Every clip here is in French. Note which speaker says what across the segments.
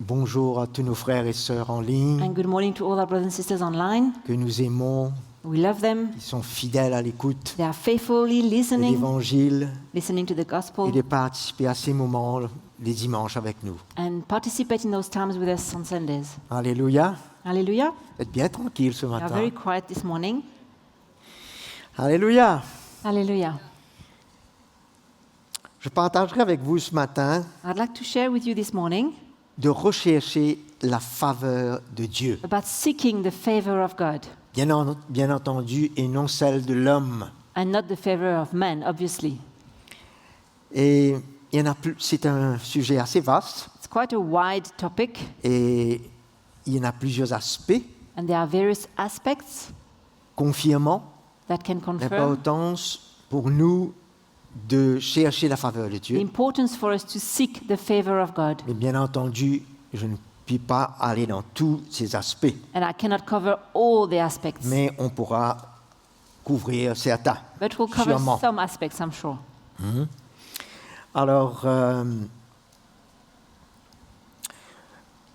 Speaker 1: Bonjour à tous nos frères et sœurs en ligne
Speaker 2: And good morning to all our brothers and sisters online.
Speaker 1: que nous aimons,
Speaker 2: We love them.
Speaker 1: qui sont fidèles à l'écoute
Speaker 2: They are faithfully
Speaker 1: de
Speaker 2: listening
Speaker 1: l'Évangile
Speaker 2: to the
Speaker 1: et
Speaker 2: gospel,
Speaker 1: de participer à ces moments les dimanches avec nous.
Speaker 2: and participate in those times with us on Sundays.
Speaker 1: Alléluia.
Speaker 2: Hallelujah.
Speaker 1: Êtes bien tranquille ce
Speaker 2: We are
Speaker 1: matin.
Speaker 2: very quiet this morning.
Speaker 1: Alléluia.
Speaker 2: Hallelujah.
Speaker 1: Je partagerai avec vous ce matin
Speaker 2: I'd like to share with you this morning
Speaker 1: de rechercher la faveur de Dieu.
Speaker 2: about seeking the favor of God
Speaker 1: Bien entendu, et non celle de l'homme.
Speaker 2: and not the favor of man, obviously.
Speaker 1: Et il y en a plus, c'est un sujet assez vaste
Speaker 2: It's quite a wide topic,
Speaker 1: et il y en a plusieurs aspects
Speaker 2: and there are various aspects
Speaker 1: confirmant
Speaker 2: that can confirm
Speaker 1: l'importance pour nous de chercher la faveur de
Speaker 2: the
Speaker 1: Dieu.
Speaker 2: importance for us to seek the favor of God.
Speaker 1: Mais bien entendu, je ne puis pas aller dans tous ces aspects,
Speaker 2: And I cannot cover all the aspects,
Speaker 1: mais on pourra couvrir certains,
Speaker 2: but we'll cover
Speaker 1: sûrement.
Speaker 2: some aspects, I'm sure.
Speaker 1: Alors,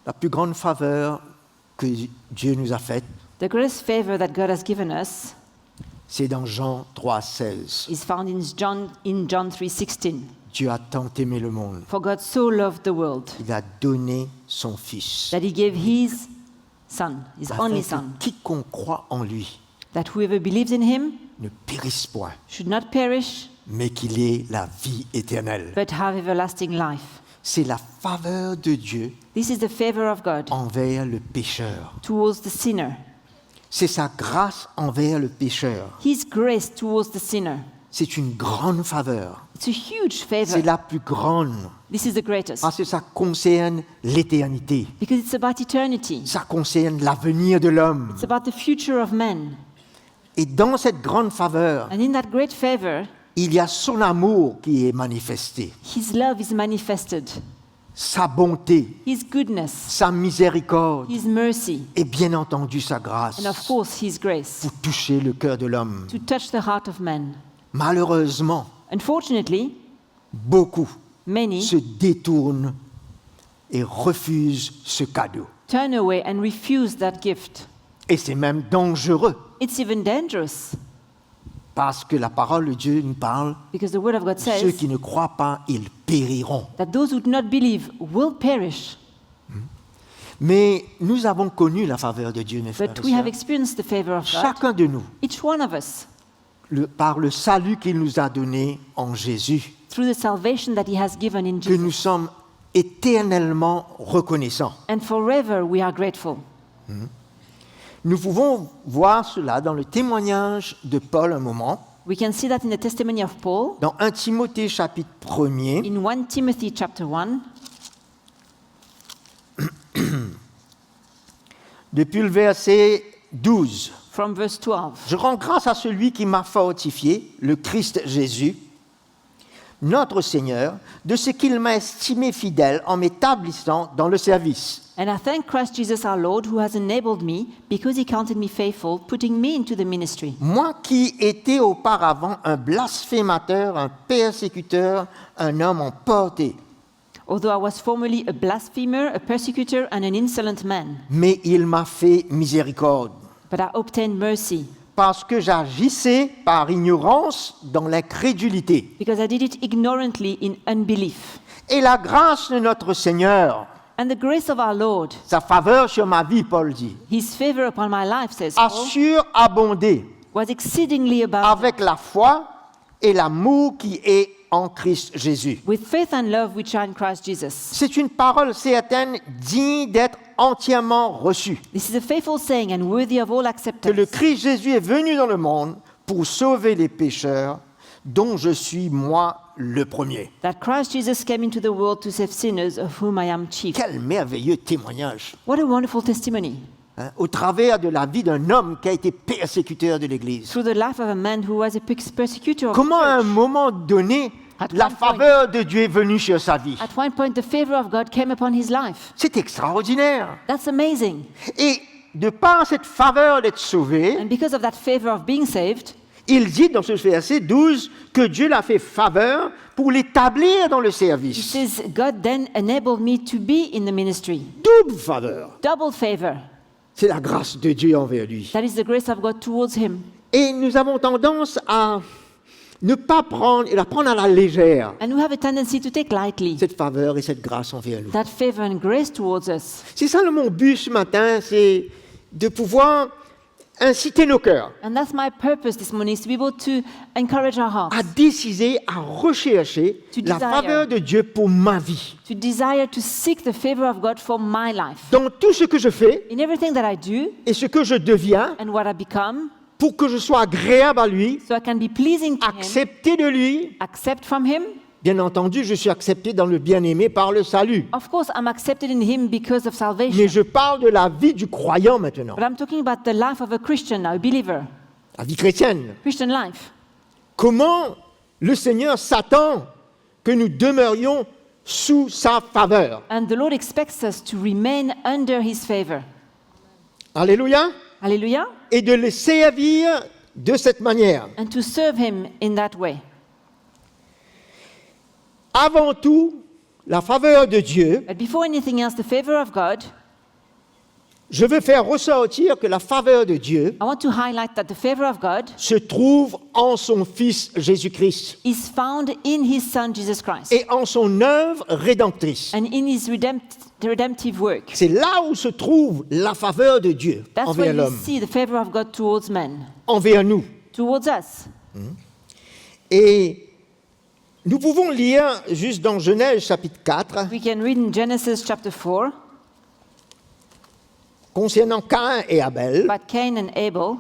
Speaker 1: la plus grande faveur que Dieu nous a faite,
Speaker 2: The greatest favor that God has given us
Speaker 1: c'est dans Jean 3,16.
Speaker 2: is found in John 3:16.
Speaker 1: Dieu a tant aimé le monde,
Speaker 2: For God so loved the world
Speaker 1: il a donné son Fils,
Speaker 2: that he gave his son, his only
Speaker 1: afin
Speaker 2: son,
Speaker 1: que quiconque croit en lui
Speaker 2: that whoever believes in him
Speaker 1: ne périsse point,
Speaker 2: should not perish,
Speaker 1: mais qu'il ait la vie éternelle.
Speaker 2: but have everlasting life.
Speaker 1: C'est la faveur de Dieu
Speaker 2: This is the favor of God
Speaker 1: envers le pécheur.
Speaker 2: towards the sinner.
Speaker 1: C'est sa grâce envers le pécheur.
Speaker 2: His grace towards the sinner.
Speaker 1: C'est une grande faveur.
Speaker 2: It's a huge
Speaker 1: C'est
Speaker 2: favor.
Speaker 1: la plus grande
Speaker 2: This is the greatest
Speaker 1: parce que ça concerne l'éternité.
Speaker 2: because it's about eternity.
Speaker 1: Ça concerne l'avenir de l'homme.
Speaker 2: It's about the future of man.
Speaker 1: Et dans cette grande faveur,
Speaker 2: And in that great favor,
Speaker 1: il y a son amour qui est manifesté,
Speaker 2: his love is manifested,
Speaker 1: sa bonté,
Speaker 2: his goodness,
Speaker 1: sa miséricorde
Speaker 2: his mercy,
Speaker 1: et bien entendu sa grâce
Speaker 2: and of course his grace
Speaker 1: pour toucher le cœur de l'homme.
Speaker 2: to touch the heart of man.
Speaker 1: Malheureusement,
Speaker 2: Unfortunately,
Speaker 1: beaucoup
Speaker 2: many
Speaker 1: se détournent et refusent ce cadeau.
Speaker 2: turn away and refuse that gift.
Speaker 1: Et c'est même dangereux
Speaker 2: It's even dangerous
Speaker 1: parce que la parole de Dieu nous parle,
Speaker 2: because the word of God
Speaker 1: ceux
Speaker 2: says
Speaker 1: qui ne croient pas, ils périront.
Speaker 2: that those who do not believe will perish.
Speaker 1: Mais nous avons connu la faveur de Dieu, mes frères
Speaker 2: But
Speaker 1: et
Speaker 2: we have
Speaker 1: sœurs.
Speaker 2: experienced the favor of God,
Speaker 1: Chacun de nous,
Speaker 2: each one of us,
Speaker 1: par le salut qu'il nous a donné en Jésus,
Speaker 2: through the salvation that he has given in
Speaker 1: que nous
Speaker 2: Jesus.
Speaker 1: sommes éternellement reconnaissants.
Speaker 2: And forever we are grateful.
Speaker 1: Nous pouvons voir cela dans le témoignage de Paul un moment,
Speaker 2: We can see that in the testimony of Paul
Speaker 1: dans 1 Timothée chapitre 1er,
Speaker 2: in 1 Timothy chapter 1,
Speaker 1: depuis le verset 12.
Speaker 2: from verse 12.
Speaker 1: Je rends grâce à celui qui m'a fortifié, le Christ Jésus, notre Seigneur, de ce qu'il m'a estimé fidèle en m'établissant dans le service.
Speaker 2: And I thank Christ Jesus our Lord who has enabled me because he counted me faithful, putting me into the ministry.
Speaker 1: Moi qui étais auparavant un blasphémateur, un persécuteur, un homme emporté,
Speaker 2: Although I was formerly a blasphemer, a persecutor, and an insolent man,
Speaker 1: mais il m'a fait miséricorde,
Speaker 2: but I obtained mercy
Speaker 1: parce que j'agissais par ignorance dans l'incrédulité.
Speaker 2: because I did it ignorantly in unbelief.
Speaker 1: Et la grâce de notre Seigneur,
Speaker 2: And the grace of our Lord,
Speaker 1: sa faveur sur ma vie, Paul dit,
Speaker 2: his favor upon my life, says
Speaker 1: a
Speaker 2: Paul,
Speaker 1: surabondé
Speaker 2: was exceedingly abundant
Speaker 1: avec la foi et l'amour qui est en Christ Jésus.
Speaker 2: with faith and love which are in Christ Jesus.
Speaker 1: C'est une parole certaine, digne d'être entièrement reçue.
Speaker 2: This is a faithful saying and worthy of all
Speaker 1: Que
Speaker 2: acceptance.
Speaker 1: le Christ Jésus est venu dans le monde pour sauver les pécheurs, dont je suis moi le premier.
Speaker 2: That Christ Jesus came into the world to save sinners, of whom I am chief.
Speaker 1: Quel merveilleux témoignage,
Speaker 2: What a wonderful testimony.
Speaker 1: hein, au travers de la vie d'un homme qui a été persécuteur de l'Église.
Speaker 2: Through the life of a man who was a persecutor of the
Speaker 1: Comment à un
Speaker 2: church.
Speaker 1: moment donné,
Speaker 2: At
Speaker 1: la
Speaker 2: one point.
Speaker 1: faveur de Dieu est venue sur sa vie.
Speaker 2: At one point, the favor of God came upon his life.
Speaker 1: C'est extraordinaire.
Speaker 2: That's amazing.
Speaker 1: Et de par cette faveur d'être sauvé,
Speaker 2: And because of that favor of being saved,
Speaker 1: il dit dans ce verset 12 que Dieu l'a fait faveur pour l'établir dans le
Speaker 2: He
Speaker 1: service.
Speaker 2: says, God then enabled me to be in the ministry.
Speaker 1: Double faveur.
Speaker 2: Double favor.
Speaker 1: C'est la grâce de Dieu envers lui.
Speaker 2: That is the grace of God towards him.
Speaker 1: Et nous avons tendance à ne pas prendre, et la prendre à la légère,
Speaker 2: And we have a tendency to take lightly
Speaker 1: cette faveur et cette grâce envers nous.
Speaker 2: that favor and grace towards us.
Speaker 1: C'est ça mon but ce matin, c'est de pouvoir inciter nos cœurs
Speaker 2: And that's my purpose this morning, is to be able to encourage our hearts,
Speaker 1: à décider, à rechercher
Speaker 2: To
Speaker 1: la
Speaker 2: desire.
Speaker 1: faveur de Dieu pour ma vie.
Speaker 2: to desire to seek the favor of God for my life.
Speaker 1: Dans tout ce que je fais
Speaker 2: In everything that I do
Speaker 1: et ce que je deviens,
Speaker 2: and what I become,
Speaker 1: pour que je sois agréable à lui,
Speaker 2: so I can be pleasing to him,
Speaker 1: accepté de lui.
Speaker 2: accept from him.
Speaker 1: Bien entendu, je suis accepté dans le bien-aimé par le salut.
Speaker 2: Of course, I'm accepted in him because of salvation.
Speaker 1: Mais je parle de la vie du croyant maintenant,
Speaker 2: But I'm talking about the life of a Christian, a believer,
Speaker 1: la vie chrétienne.
Speaker 2: Christian life.
Speaker 1: Comment le Seigneur s'attend que nous demeurions sous sa faveur.
Speaker 2: And the Lord expects us to remain under his favor.
Speaker 1: Alléluia.
Speaker 2: Hallelujah.
Speaker 1: Et de le servir de cette manière.
Speaker 2: And to serve him in that way.
Speaker 1: Avant tout, la faveur de Dieu,
Speaker 2: But before anything else, the favor of God,
Speaker 1: je veux faire ressortir que la faveur de Dieu
Speaker 2: I want to highlight that the favor of God
Speaker 1: se trouve en son Fils Jésus-Christ
Speaker 2: is found in his Son, Jesus Christ,
Speaker 1: et en son œuvre rédemptrice.
Speaker 2: and in his redemptive work.
Speaker 1: C'est là où se trouve la faveur de Dieu
Speaker 2: That's
Speaker 1: envers
Speaker 2: where you
Speaker 1: l'homme,
Speaker 2: see the favor of God towards men,
Speaker 1: envers nous.
Speaker 2: towards us.
Speaker 1: Et nous pouvons lire juste dans Genèse chapitre 4,
Speaker 2: We can read in Genesis chapter 4
Speaker 1: concernant Caïn et Abel.
Speaker 2: about Cain and Abel.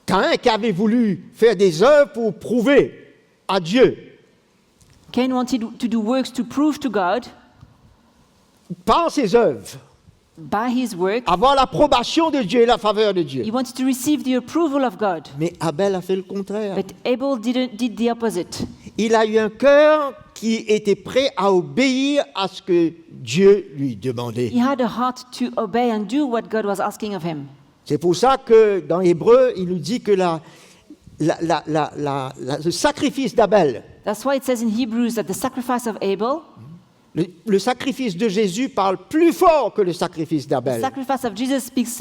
Speaker 1: Caïn qui avait voulu faire des œuvres pour prouver à Dieu
Speaker 2: Cain wanted to do works to prove to God
Speaker 1: par ses œuvres,
Speaker 2: by his work.
Speaker 1: avoir l'approbation de Dieu et la faveur de Dieu.
Speaker 2: He wanted to receive the approval of God.
Speaker 1: Mais Abel a fait le contraire.
Speaker 2: But Abel did the opposite.
Speaker 1: Il a eu un cœur qui était prêt à obéir à ce que Dieu lui demandait.
Speaker 2: He had a heart to obey and do what God was asking of him.
Speaker 1: C'est pour ça que dans Hébreu, il nous dit que le sacrifice d'Abel,
Speaker 2: That's why it says in Hebrews that the sacrifice of Abel,
Speaker 1: le sacrifice de Jésus parle plus fort que le sacrifice
Speaker 2: the
Speaker 1: d'Abel.
Speaker 2: sacrifice of Jesus speaks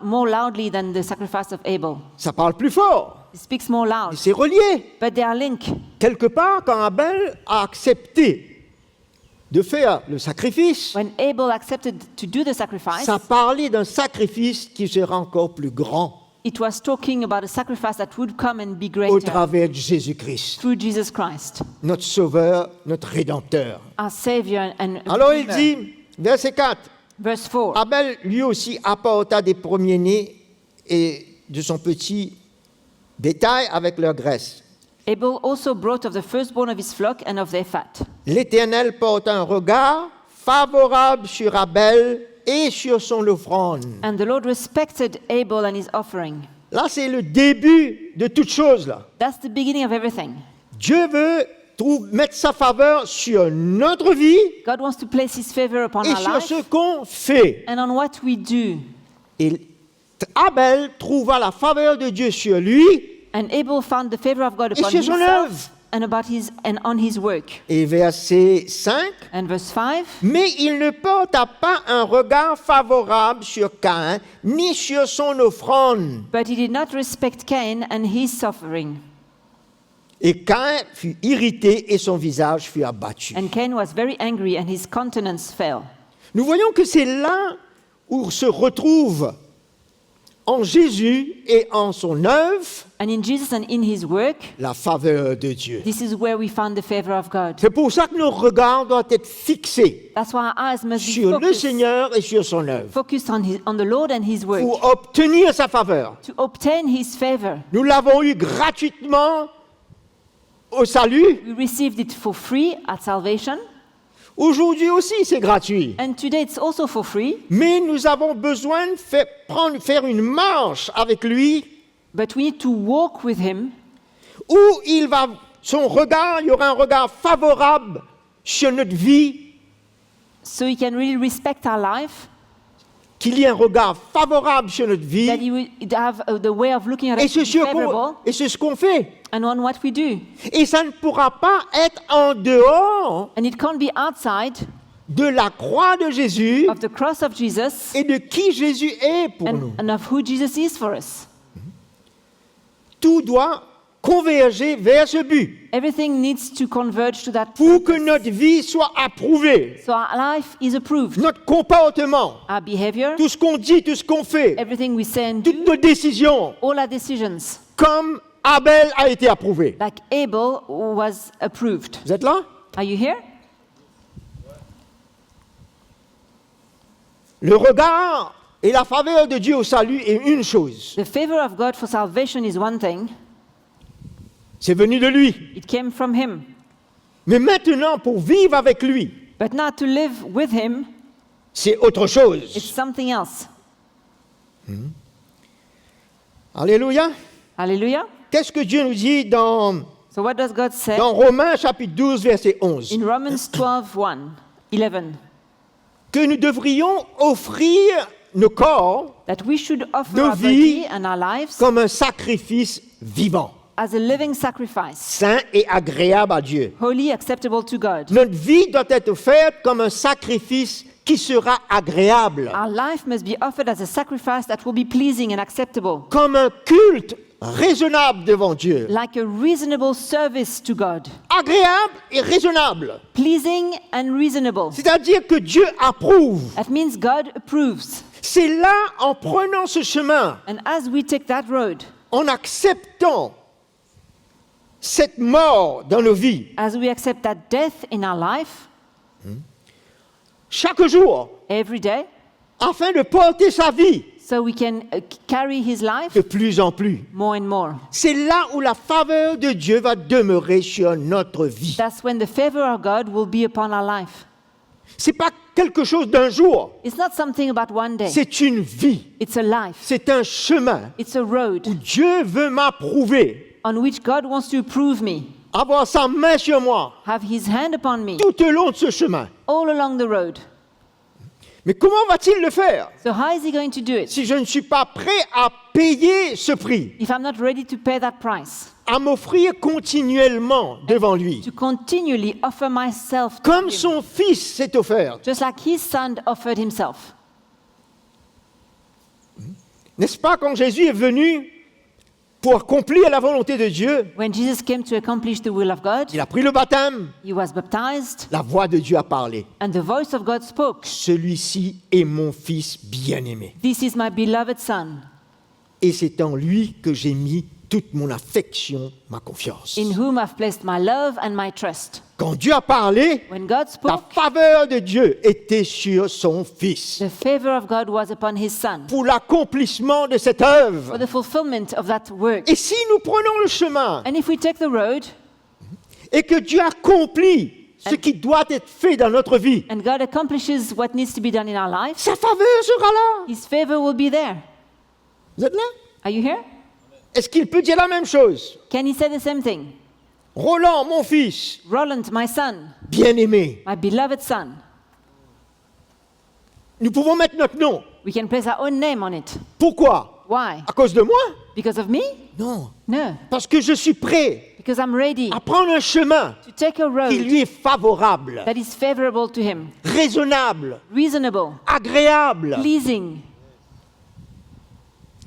Speaker 2: more loudly than the sacrifice of Abel.
Speaker 1: Ça parle plus fort.
Speaker 2: It speaks more
Speaker 1: Et
Speaker 2: loud.
Speaker 1: c'est relié.
Speaker 2: But they are linked.
Speaker 1: Quelque part, quand Abel a accepté de faire le sacrifice,
Speaker 2: When Abel accepted to do the sacrifice,
Speaker 1: ça parlait d'un sacrifice qui sera encore plus grand
Speaker 2: it was talking about a sacrifice that would come and be
Speaker 1: au
Speaker 2: greater
Speaker 1: travers de Jésus-Christ,
Speaker 2: through Jesus Christ,
Speaker 1: notre Sauveur, notre Rédempteur.
Speaker 2: our Savior and
Speaker 1: Alors il
Speaker 2: Redeemer.
Speaker 1: dit, verset 4,
Speaker 2: Verse 4.
Speaker 1: Abel lui aussi apporta des premiers-nés et de son petit bétail avec leur graisse.
Speaker 2: Abel also brought of the firstborn of his flock and of their fat.
Speaker 1: L'Éternel porta un regard favorable sur Abel et sur son offrande.
Speaker 2: And the Lord respected Abel and his offering.
Speaker 1: Là, c'est le début de toute chose. Là.
Speaker 2: That's the beginning of everything.
Speaker 1: Dieu veut mettre sa faveur sur notre vie
Speaker 2: God wants to place his favor upon
Speaker 1: et
Speaker 2: our
Speaker 1: sur
Speaker 2: life
Speaker 1: ce qu'on fait.
Speaker 2: and on what we do.
Speaker 1: Et Abel trouva la faveur de Dieu sur lui
Speaker 2: And Abel found the favor of God
Speaker 1: et
Speaker 2: upon
Speaker 1: sur son œuvre.
Speaker 2: himself and on his work.
Speaker 1: Et verset 5,
Speaker 2: And verse 5.
Speaker 1: mais il ne porta pas un regard favorable sur Caïn, ni sur son offrande.
Speaker 2: But he did not respect Cain and his suffering.
Speaker 1: Et Caïn fut irrité et son visage fut abattu.
Speaker 2: And Cain was very angry and his countenance fell.
Speaker 1: Nous voyons que c'est là où se retrouve en Jésus et en son œuvre
Speaker 2: And in Jesus and in his work,
Speaker 1: la faveur de Dieu.
Speaker 2: this is where we found the favor of God.
Speaker 1: C'est pour ça que nos regards doivent être fixés
Speaker 2: That's why our eyes must be
Speaker 1: sur le
Speaker 2: focused,
Speaker 1: Seigneur et sur son œuvre
Speaker 2: focused on the Lord and his work
Speaker 1: pour obtenir sa faveur.
Speaker 2: to obtain his favor.
Speaker 1: Nous l'avons eu gratuitement au salut.
Speaker 2: We received it for free at salvation,
Speaker 1: Aujourd'hui aussi, c'est gratuit.
Speaker 2: and today it's also for free,
Speaker 1: Mais nous avons besoin de faire une marche avec lui
Speaker 2: but we need to walk with him
Speaker 1: où il y aura un regard favorable sur notre vie
Speaker 2: so he can really respect our life,
Speaker 1: qu'il y ait un regard favorable sur notre vie,
Speaker 2: that He would have the way of looking at
Speaker 1: et
Speaker 2: us to be favorable,
Speaker 1: c'est ce qu'on fait.
Speaker 2: and on what we do.
Speaker 1: Et ça ne pourra pas être en dehors
Speaker 2: And it can't be outside
Speaker 1: de la croix de Jésus
Speaker 2: of the cross of Jesus
Speaker 1: et de qui Jésus est pour nous.
Speaker 2: and of who Jesus is for us.
Speaker 1: Tout doit converger vers ce but
Speaker 2: Everything needs to converge to that
Speaker 1: pour que
Speaker 2: purpose.
Speaker 1: notre vie soit approuvée,
Speaker 2: So our life is approved.
Speaker 1: notre comportement,
Speaker 2: Our behavior,
Speaker 1: tout ce qu'on dit, tout ce qu'on fait,
Speaker 2: everything we say and
Speaker 1: toutes
Speaker 2: do,
Speaker 1: nos décisions,
Speaker 2: all our decisions,
Speaker 1: comme Abel a été approuvé.
Speaker 2: like Abel was approved.
Speaker 1: Vous êtes là?
Speaker 2: Are you here?
Speaker 1: Le regard et la faveur de Dieu au salut est une chose.
Speaker 2: The favor of God for salvation is one thing.
Speaker 1: C'est venu de lui.
Speaker 2: It came from Him.
Speaker 1: Mais maintenant, pour vivre avec lui,
Speaker 2: But now to live with Him,
Speaker 1: c'est autre chose.
Speaker 2: it's something else.
Speaker 1: Alléluia.
Speaker 2: Hallelujah.
Speaker 1: Qu'est-ce que Dieu nous dit dans
Speaker 2: So what does God say?
Speaker 1: Romains chapitre 12, verset 11?
Speaker 2: In Romans 11.
Speaker 1: Que nous devrions offrir nos corps
Speaker 2: That we should offer
Speaker 1: Nos
Speaker 2: our
Speaker 1: vies
Speaker 2: body and our lives
Speaker 1: comme un sacrifice vivant,
Speaker 2: as a living sacrifice,
Speaker 1: saint et agréable à Dieu.
Speaker 2: holy, acceptable to God.
Speaker 1: Notre vie doit être faite comme un sacrifice qui sera agréable,
Speaker 2: Our life must be offered as a sacrifice that will be pleasing and acceptable,
Speaker 1: comme un culte raisonnable devant Dieu.
Speaker 2: like a reasonable service to God,
Speaker 1: Agréable et raisonnable.
Speaker 2: pleasing and reasonable.
Speaker 1: C'est-à-dire que Dieu approuve.
Speaker 2: That means God approves.
Speaker 1: C'est là, en prenant ce chemin,
Speaker 2: And as we take that road,
Speaker 1: en acceptant cette mort dans nos vies,
Speaker 2: as we accept that death in our life
Speaker 1: chaque jour,
Speaker 2: every day,
Speaker 1: afin de porter sa vie
Speaker 2: so we can carry His life
Speaker 1: de plus en plus.
Speaker 2: more and more.
Speaker 1: C'est là où la faveur de Dieu va demeurer sur notre vie.
Speaker 2: That's when the favor of God will be upon our life.
Speaker 1: C'est pas quelque chose d'un jour,
Speaker 2: It's not something about one day.
Speaker 1: c'est une vie,
Speaker 2: It's a life.
Speaker 1: c'est un chemin
Speaker 2: It's a road
Speaker 1: où Dieu veut m'approuver,
Speaker 2: on which God wants to approve me,
Speaker 1: avoir sa main sur moi
Speaker 2: have His hand upon me
Speaker 1: tout au long de ce chemin.
Speaker 2: all along the road.
Speaker 1: Mais comment va-t-il le faire
Speaker 2: So how is He going to do it
Speaker 1: si je ne suis pas prêt à payer ce prix,
Speaker 2: if I'm not ready to pay that price?
Speaker 1: à m'offrir continuellement devant lui,
Speaker 2: To continually offer myself to
Speaker 1: comme
Speaker 2: Him,
Speaker 1: son fils s'est offert?
Speaker 2: just like His Son offered Himself.
Speaker 1: N'est-ce pas quand Jésus est venu pour accomplir la volonté de Dieu,
Speaker 2: When Jesus came to accomplish the will of God,
Speaker 1: il a pris le baptême,
Speaker 2: He was baptized,
Speaker 1: la voix de Dieu a parlé.
Speaker 2: and the voice of God spoke.
Speaker 1: Celui-ci est mon fils bien-aimé.
Speaker 2: This is my beloved Son,
Speaker 1: Et c'est en lui que j'ai mis toute mon affection, ma confiance.
Speaker 2: in whom I've placed my love and my trust.
Speaker 1: Quand Dieu a parlé,
Speaker 2: When God
Speaker 1: la
Speaker 2: spoke,
Speaker 1: faveur de Dieu était sur son fils
Speaker 2: the favor of God was upon His Son
Speaker 1: pour l'accomplissement de cette
Speaker 2: for
Speaker 1: œuvre.
Speaker 2: the fulfillment of that work.
Speaker 1: Et si nous prenons le chemin
Speaker 2: And if we take the road,
Speaker 1: et que Dieu accomplit ce qui doit être fait dans notre vie,
Speaker 2: and God accomplishes what needs to be done in our lives,
Speaker 1: sa faveur sera là.
Speaker 2: His favor will be there.
Speaker 1: Vous êtes là?
Speaker 2: Are you here?
Speaker 1: Est-ce qu'il peut dire la même chose?
Speaker 2: Can He say the same thing?
Speaker 1: Roland, mon fils,
Speaker 2: Roland, my son,
Speaker 1: bien-aimé.
Speaker 2: my beloved son.
Speaker 1: Nous pouvons mettre notre nom.
Speaker 2: We can place our own name on it.
Speaker 1: Pourquoi?
Speaker 2: Why?
Speaker 1: À cause de moi?
Speaker 2: Because of me?
Speaker 1: Non.
Speaker 2: No.
Speaker 1: Parce que je suis prêt
Speaker 2: Because I'm ready
Speaker 1: à prendre un chemin
Speaker 2: to take a
Speaker 1: qui
Speaker 2: road
Speaker 1: lui est favorable,
Speaker 2: that is favorable to Him,
Speaker 1: raisonnable,
Speaker 2: reasonable,
Speaker 1: agréable.
Speaker 2: pleasing.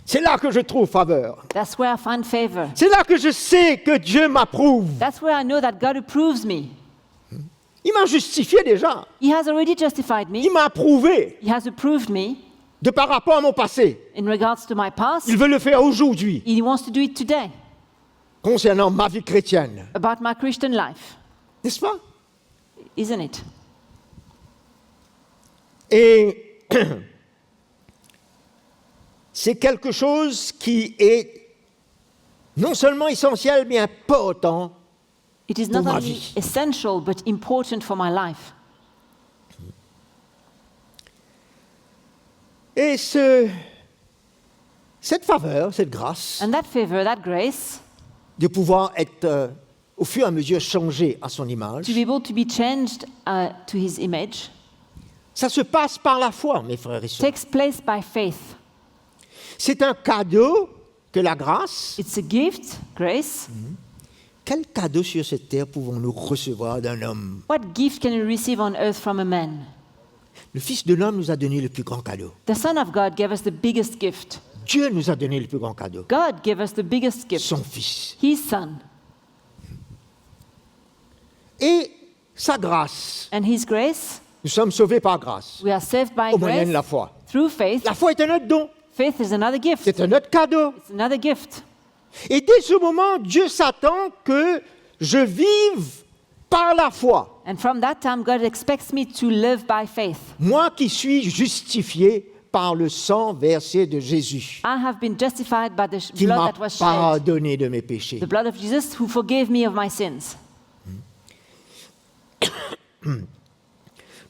Speaker 1: C'est là que je trouve faveur.
Speaker 2: That's where I find favor.
Speaker 1: C'est là que je sais que Dieu m'approuve.
Speaker 2: That's where I know that God approves me.
Speaker 1: Il m'a justifié déjà.
Speaker 2: He has already justified me.
Speaker 1: Il m'a approuvé
Speaker 2: He has approved me
Speaker 1: de par rapport à mon passé.
Speaker 2: in regards to my past.
Speaker 1: Il veut le faire aujourd'hui
Speaker 2: He wants to do it today
Speaker 1: concernant ma vie chrétienne.
Speaker 2: about my Christian life,
Speaker 1: N'est-ce pas?
Speaker 2: isn't it?
Speaker 1: Et c'est quelque chose qui est non seulement essentiel, mais important.
Speaker 2: It is
Speaker 1: Pour
Speaker 2: not
Speaker 1: ma
Speaker 2: only
Speaker 1: vie.
Speaker 2: essential but important for my life.
Speaker 1: Et cette faveur, cette grâce,
Speaker 2: And that favor, that grace,
Speaker 1: de pouvoir être au fur et à mesure changé à son image,
Speaker 2: to be able to be changed to His image,
Speaker 1: Ça se passe par la foi, mes frères et sœurs.
Speaker 2: takes place by faith.
Speaker 1: C'est un cadeau que la grâce.
Speaker 2: It's a gift, grace.
Speaker 1: Quel cadeau sur cette terre pouvons-nous recevoir d'un homme?
Speaker 2: What gift can you receive on earth from a man?
Speaker 1: Le Fils de l'homme nous a donné le plus grand cadeau.
Speaker 2: The Son of God gave us the biggest gift.
Speaker 1: Dieu nous a donné le plus grand cadeau.
Speaker 2: God gave us the biggest gift,
Speaker 1: Son Fils.
Speaker 2: His Son.
Speaker 1: Et sa grâce.
Speaker 2: And His grace,
Speaker 1: Nous sommes sauvés par grâce,
Speaker 2: we are saved by
Speaker 1: au moyen de
Speaker 2: grace
Speaker 1: la foi.
Speaker 2: through faith.
Speaker 1: La foi est un autre don.
Speaker 2: Faith is another gift.
Speaker 1: C'est un autre cadeau.
Speaker 2: It's another gift.
Speaker 1: Et dès ce moment, Dieu s'attend que je vive par la foi.
Speaker 2: And from that time, God expects me to live by faith.
Speaker 1: Moi qui suis justifié par le sang versé de Jésus,
Speaker 2: I have been justified by the
Speaker 1: qui
Speaker 2: blood
Speaker 1: m'a
Speaker 2: that was shed.
Speaker 1: pardonné de mes péchés.
Speaker 2: The blood of Jesus who forgave me of my sins.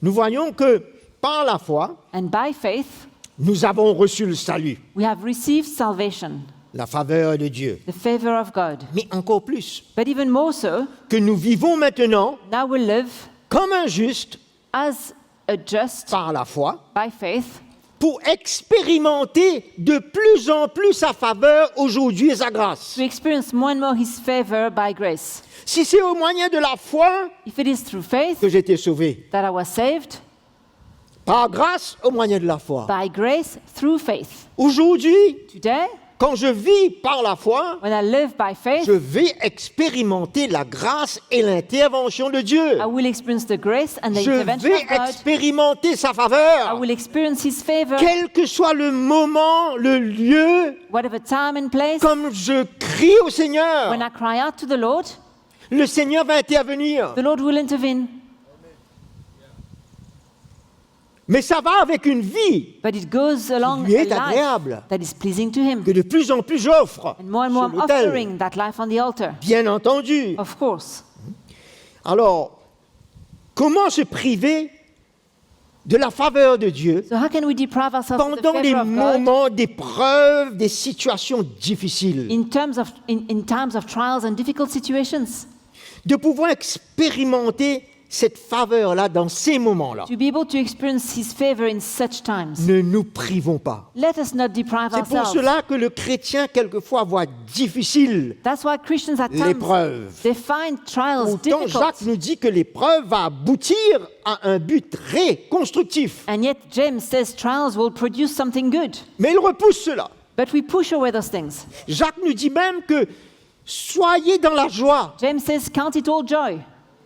Speaker 1: Nous voyons que par la foi,
Speaker 2: And by faith,
Speaker 1: nous avons reçu le salut,
Speaker 2: we have received salvation,
Speaker 1: la faveur de Dieu.
Speaker 2: the favor of God.
Speaker 1: Mais encore plus,
Speaker 2: But even more so,
Speaker 1: que nous vivons maintenant
Speaker 2: now we live
Speaker 1: comme un juste
Speaker 2: as a just
Speaker 1: par la foi,
Speaker 2: by faith
Speaker 1: pour expérimenter de plus en plus sa faveur aujourd'hui et sa grâce.
Speaker 2: to experience more and more His favor by grace.
Speaker 1: Si c'est au moyen de la foi
Speaker 2: If it is through faith
Speaker 1: que j'ai été sauvé,
Speaker 2: that I was saved,
Speaker 1: par grâce au moyen de la foi.
Speaker 2: by grace through faith.
Speaker 1: Aujourd'hui,
Speaker 2: Today,
Speaker 1: quand je vis par la foi,
Speaker 2: when I live by faith,
Speaker 1: je vais expérimenter la grâce et l'intervention de Dieu.
Speaker 2: I will experience the grace and the
Speaker 1: Je
Speaker 2: intervention
Speaker 1: vais
Speaker 2: of God.
Speaker 1: expérimenter sa
Speaker 2: I
Speaker 1: faveur.
Speaker 2: will experience His favor,
Speaker 1: Quel que soit le moment, le lieu,
Speaker 2: whatever time and place.
Speaker 1: comme je crie au Seigneur,
Speaker 2: When I cry out to the Lord,
Speaker 1: le Seigneur va intervenir.
Speaker 2: the Lord will intervene.
Speaker 1: Mais ça va avec une vie
Speaker 2: But it goes along
Speaker 1: lui
Speaker 2: a
Speaker 1: est
Speaker 2: life
Speaker 1: agréable,
Speaker 2: that is pleasing to Him.
Speaker 1: que de plus en plus j'offre
Speaker 2: And more
Speaker 1: sur
Speaker 2: I'm
Speaker 1: l'autel,
Speaker 2: offering that life on the altar.
Speaker 1: bien entendu.
Speaker 2: Of course.
Speaker 1: Alors, comment se priver de la faveur de Dieu
Speaker 2: So how can we deprive ourselves of the
Speaker 1: pendant les
Speaker 2: favor of God
Speaker 1: moments d'épreuve, des situations difficiles,
Speaker 2: in times of trials and difficult situations?
Speaker 1: de pouvoir expérimenter cette faveur-là dans ces moments-là?
Speaker 2: To be able to experience His favor in such times.
Speaker 1: Ne nous privons pas.
Speaker 2: Let us not deprive
Speaker 1: C'est pour
Speaker 2: ourselves.
Speaker 1: cela que le chrétien, quelquefois, voit difficile
Speaker 2: That's why Christians at times,
Speaker 1: l'épreuve.
Speaker 2: they find trials
Speaker 1: Pourtant, Jacques
Speaker 2: difficult.
Speaker 1: nous dit que l'épreuve va aboutir à un but constructif.
Speaker 2: And yet James says trials will produce something good.
Speaker 1: Mais il repousse cela.
Speaker 2: But we push away those things.
Speaker 1: Jacques nous dit même que soyez dans la joie.
Speaker 2: James says, count it all joy.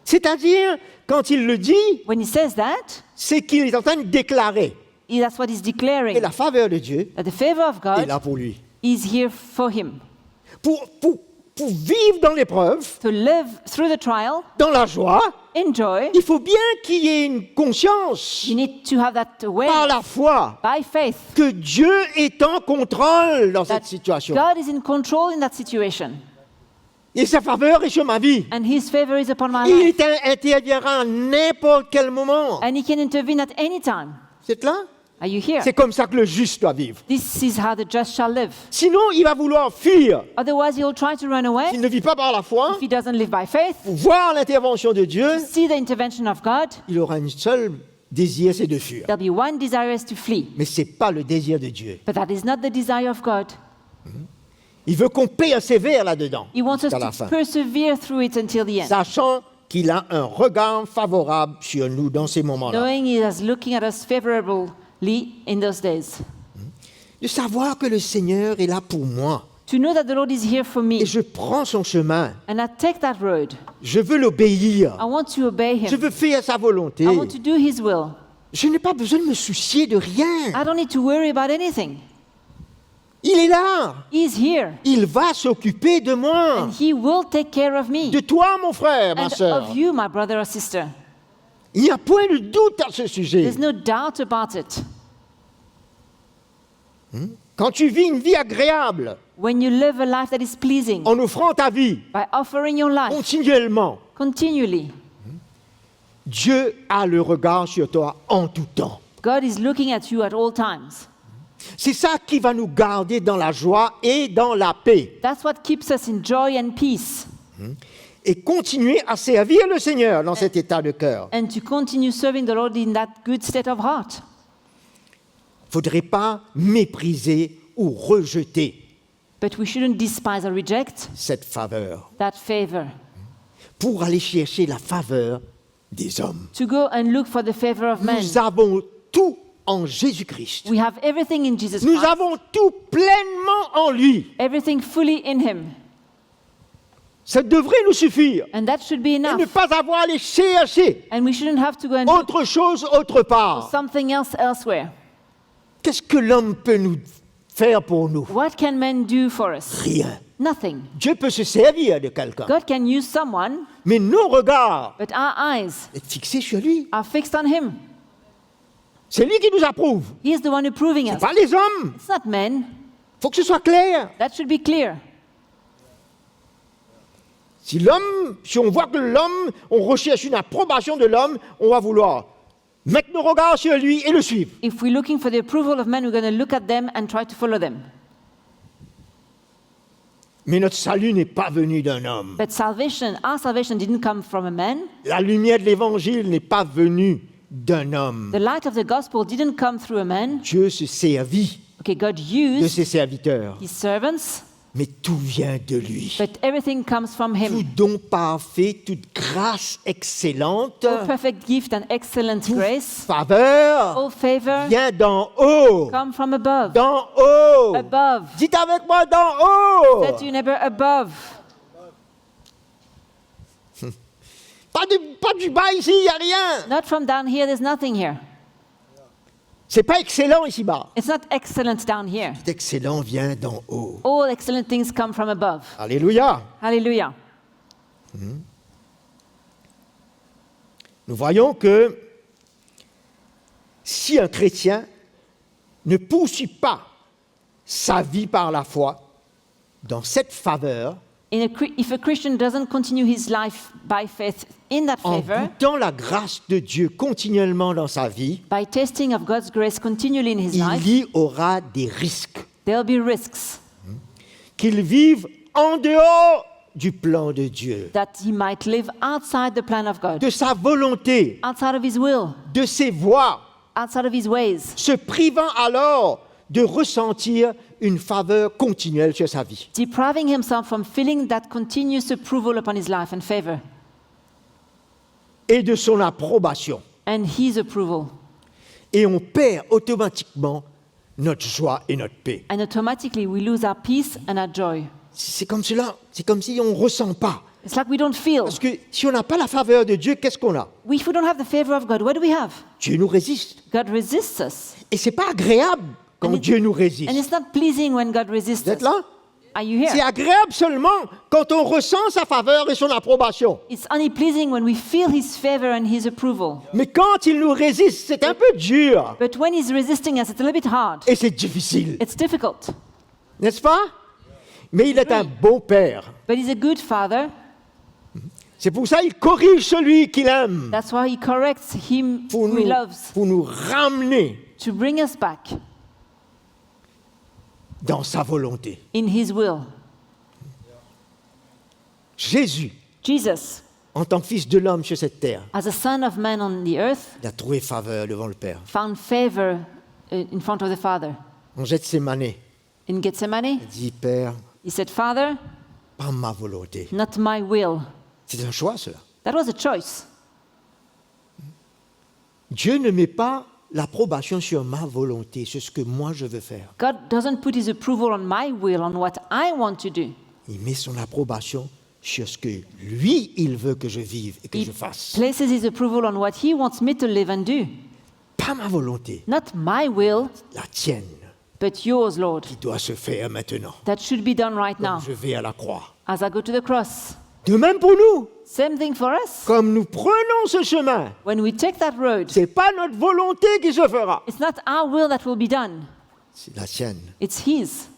Speaker 1: C'est-à-dire, quand il le dit,
Speaker 2: When he says that,
Speaker 1: c'est qu'il est en train de déclarer.
Speaker 2: that's what he's
Speaker 1: Et
Speaker 2: declaring.
Speaker 1: la faveur de Dieu
Speaker 2: That the favor of
Speaker 1: est
Speaker 2: God
Speaker 1: là pour lui.
Speaker 2: is here for him.
Speaker 1: Pour vivre dans l'épreuve,
Speaker 2: To live through the trial,
Speaker 1: dans la joie,
Speaker 2: enjoy,
Speaker 1: il faut bien qu'il y ait une conscience
Speaker 2: you need to have that
Speaker 1: par
Speaker 2: awareness
Speaker 1: la foi
Speaker 2: by faith
Speaker 1: que Dieu est en contrôle dans
Speaker 2: that
Speaker 1: cette situation.
Speaker 2: God is in control in that situation.
Speaker 1: Et sa faveur est sur ma vie.
Speaker 2: And His favor is upon my
Speaker 1: Il
Speaker 2: life.
Speaker 1: interviendra à n'importe quel moment.
Speaker 2: And He can intervene at any time.
Speaker 1: C'est là?
Speaker 2: Are you here?
Speaker 1: C'est comme ça que le juste doit vivre.
Speaker 2: This is how the just shall live.
Speaker 1: Sinon, il va vouloir fuir.
Speaker 2: Otherwise, he'll try to run away.
Speaker 1: S'il ne vit pas par la foi,
Speaker 2: If he doesn't live by faith,
Speaker 1: pour voir l'intervention de Dieu,
Speaker 2: see the intervention of God,
Speaker 1: il aura un seul désir, c'est de fuir.
Speaker 2: there'll be one desire is to flee.
Speaker 1: Mais ce n'est pas le désir de Dieu.
Speaker 2: But that is not the desire of God.
Speaker 1: Il veut qu'on persévère là-dedans
Speaker 2: He wants us
Speaker 1: jusqu'à la
Speaker 2: to
Speaker 1: fin,
Speaker 2: persevere through it until the end,
Speaker 1: sachant qu'il a un regard favorable sur nous dans ces moments-là.
Speaker 2: knowing He is looking at us favorably in those days.
Speaker 1: De savoir que le Seigneur est là pour moi.
Speaker 2: To know that the Lord is here for
Speaker 1: Et
Speaker 2: me,
Speaker 1: je prends son chemin.
Speaker 2: and I take that road.
Speaker 1: Je veux l'obéir.
Speaker 2: I want to obey
Speaker 1: Je
Speaker 2: Him.
Speaker 1: veux faire sa volonté.
Speaker 2: I want to do His will.
Speaker 1: Je n'ai pas besoin de me soucier de rien.
Speaker 2: I don't need to worry about anything.
Speaker 1: Il est là.
Speaker 2: He's here,
Speaker 1: Il va s'occuper de moi.
Speaker 2: and He will take care of me
Speaker 1: De toi, mon frère, ma
Speaker 2: and
Speaker 1: soeur.
Speaker 2: of you, my brother or sister.
Speaker 1: Il n'y a point de doute à ce sujet.
Speaker 2: There's no doubt about it.
Speaker 1: Quand tu vis une vie agréable,
Speaker 2: When you live a life that is pleasing
Speaker 1: en offrant ta vie
Speaker 2: by offering your life
Speaker 1: continuellement,
Speaker 2: continually,
Speaker 1: Dieu a le regard sur toi en tout temps.
Speaker 2: God is looking at you at all times.
Speaker 1: C'est ça qui va nous garder dans la joie et dans la paix.
Speaker 2: That's what keeps us in joy and peace.
Speaker 1: et continuer à servir le Seigneur dans cet état de cœur.
Speaker 2: and to continue serving the Lord in that good state of heart.
Speaker 1: Il ne faudrait pas mépriser ou rejeter
Speaker 2: But we shouldn't despise or reject
Speaker 1: cette faveur
Speaker 2: that favor.
Speaker 1: pour aller chercher la faveur des hommes.
Speaker 2: To go and look for the favor of men.
Speaker 1: Nous avons tout en Jésus-Christ.
Speaker 2: We have everything in Jesus
Speaker 1: Nous
Speaker 2: Christ.
Speaker 1: avons tout pleinement en lui.
Speaker 2: Everything fully in Him.
Speaker 1: Ça devrait nous suffire.
Speaker 2: And that should be
Speaker 1: Et
Speaker 2: enough.
Speaker 1: ne pas avoir à aller chercher
Speaker 2: And we shouldn't have to go and look
Speaker 1: autre chose autre
Speaker 2: for
Speaker 1: part.
Speaker 2: something else elsewhere.
Speaker 1: Qu'est-ce que l'homme peut nous faire pour nous?
Speaker 2: What can men do for us?
Speaker 1: Rien.
Speaker 2: Nothing.
Speaker 1: Dieu peut se servir de quelqu'un.
Speaker 2: God can use someone,
Speaker 1: Mais nos regards
Speaker 2: but our eyes
Speaker 1: sont fixés sur lui.
Speaker 2: are fixed on Him.
Speaker 1: C'est lui qui nous approuve.
Speaker 2: He is the one approving
Speaker 1: Ce
Speaker 2: us.
Speaker 1: pas les hommes.
Speaker 2: It's not men.
Speaker 1: Il faut que ce soit clair.
Speaker 2: That should be clear.
Speaker 1: Si on voit que l'homme, on recherche une approbation de l'homme, on va vouloir mettre nos regards sur lui et le suivre.
Speaker 2: If we're looking for the approval of men, we're going to look at them and try to follow them.
Speaker 1: Mais notre salut n'est pas venu d'un homme.
Speaker 2: But our salvation didn't come from a man.
Speaker 1: La lumière de l'évangile n'est pas venue d'un homme.
Speaker 2: The light of the gospel didn't come through a man.
Speaker 1: Dieu se servit
Speaker 2: Okay, God
Speaker 1: de
Speaker 2: used
Speaker 1: ses serviteurs,
Speaker 2: His servants,
Speaker 1: mais tout vient de lui.
Speaker 2: but everything comes from
Speaker 1: Tout
Speaker 2: Him.
Speaker 1: don parfait, toute grâce excellente,
Speaker 2: All perfect gift and excellent grace,
Speaker 1: faveur
Speaker 2: all favor
Speaker 1: vient d'en haut.
Speaker 2: come from above.
Speaker 1: D'en haut.
Speaker 2: Above.
Speaker 1: Dites avec moi d'en haut.
Speaker 2: Say to your neighbor, above.
Speaker 1: Pas du bas ici, il n'y a rien.
Speaker 2: Not from down here, there's nothing here.
Speaker 1: C'est pas excellent ici-bas.
Speaker 2: It's not excellent down here.
Speaker 1: Excellent vient d'en haut.
Speaker 2: All excellent things come from above.
Speaker 1: Alléluia.
Speaker 2: Hallelujah.
Speaker 1: Nous voyons que si un chrétien ne poursuit pas sa vie par la foi dans cette faveur,
Speaker 2: If a Christian doesn't continue his life by faith in that
Speaker 1: en
Speaker 2: favor,
Speaker 1: goûtant la grâce de Dieu continuellement dans sa vie,
Speaker 2: by tasting of God's grace continually in his life,
Speaker 1: il y aura des risques.
Speaker 2: there'll be risks
Speaker 1: Qu'il vive en dehors du plan de Dieu,
Speaker 2: that he might live outside the plan of God,
Speaker 1: de sa volonté,
Speaker 2: outside of his will,
Speaker 1: de ses voies,
Speaker 2: outside of his ways,
Speaker 1: se privant alors de ressentir une faveur continuelle sur sa vie.
Speaker 2: depriving himself from feeling that continuous approval upon his life and favor
Speaker 1: Et de son approbation.
Speaker 2: and his approval.
Speaker 1: Et on perd automatiquement notre joie et notre paix.
Speaker 2: And automatically we lose our peace and our joy.
Speaker 1: C'est comme cela, c'est comme si on ne ressent pas.
Speaker 2: It's like we don't feel.
Speaker 1: Parce que si on n'a pas la faveur de Dieu, qu'est-ce qu'on a?
Speaker 2: If we don't have the favor of God, what do we have?
Speaker 1: Dieu nous résiste.
Speaker 2: God resists us.
Speaker 1: Et ce n'est pas agréable quand
Speaker 2: And it-
Speaker 1: Dieu nous résiste.
Speaker 2: And it's not pleasing when God resists
Speaker 1: Vous êtes
Speaker 2: us.
Speaker 1: là?
Speaker 2: Are you here?
Speaker 1: C'est agréable seulement quand on ressent sa faveur et son approbation.
Speaker 2: It's only pleasing when we feel his favor and his approval.
Speaker 1: Mais quand il nous résiste, c'est un peu dur.
Speaker 2: But when he's resisting us, it's a little bit hard.
Speaker 1: Et c'est difficile.
Speaker 2: It's difficult.
Speaker 1: N'est-ce pas? Mais il est un bon père.
Speaker 2: But he's a good father.
Speaker 1: C'est pour ça qu'il corrige celui qu'il aime.
Speaker 2: That's why he corrects him
Speaker 1: Pour
Speaker 2: who he
Speaker 1: nous,
Speaker 2: loves
Speaker 1: pour nous ramener
Speaker 2: to bring us back
Speaker 1: dans sa volonté.
Speaker 2: in his will.
Speaker 1: Jésus,
Speaker 2: Jesus,
Speaker 1: en tant que fils de l'homme sur cette terre,
Speaker 2: as a son of man on the earth,
Speaker 1: il a trouvé faveur devant le Père.
Speaker 2: found favor in front of the Father.
Speaker 1: On jette ses manets.
Speaker 2: In Gethsemane,
Speaker 1: Il dit, Père,
Speaker 2: he said, Father,
Speaker 1: pas ma volonté.
Speaker 2: not my will.
Speaker 1: C'est un choix, cela.
Speaker 2: That was a choice.
Speaker 1: Dieu ne met pas l'approbation sur ma volonté, sur ce que moi je veux faire.
Speaker 2: God doesn't put his approval on my will, on what I want to do.
Speaker 1: Il met son approbation sur ce que lui, il veut que je vive et que
Speaker 2: He
Speaker 1: je fasse.
Speaker 2: places his approval on what he wants me to live and do.
Speaker 1: Pas ma volonté,
Speaker 2: Not my will,
Speaker 1: la tienne,
Speaker 2: but yours, Lord.
Speaker 1: qui doit se faire maintenant.
Speaker 2: That should be done right
Speaker 1: Comme
Speaker 2: now
Speaker 1: je vais à la croix.
Speaker 2: as I go to the cross.
Speaker 1: De même pour nous,
Speaker 2: Same thing for us.
Speaker 1: comme nous prenons ce chemin,
Speaker 2: When we take that road,
Speaker 1: c'est pas notre volonté qui se fera.
Speaker 2: it's not our will that will be done,
Speaker 1: C'est la sienne.
Speaker 2: it's his.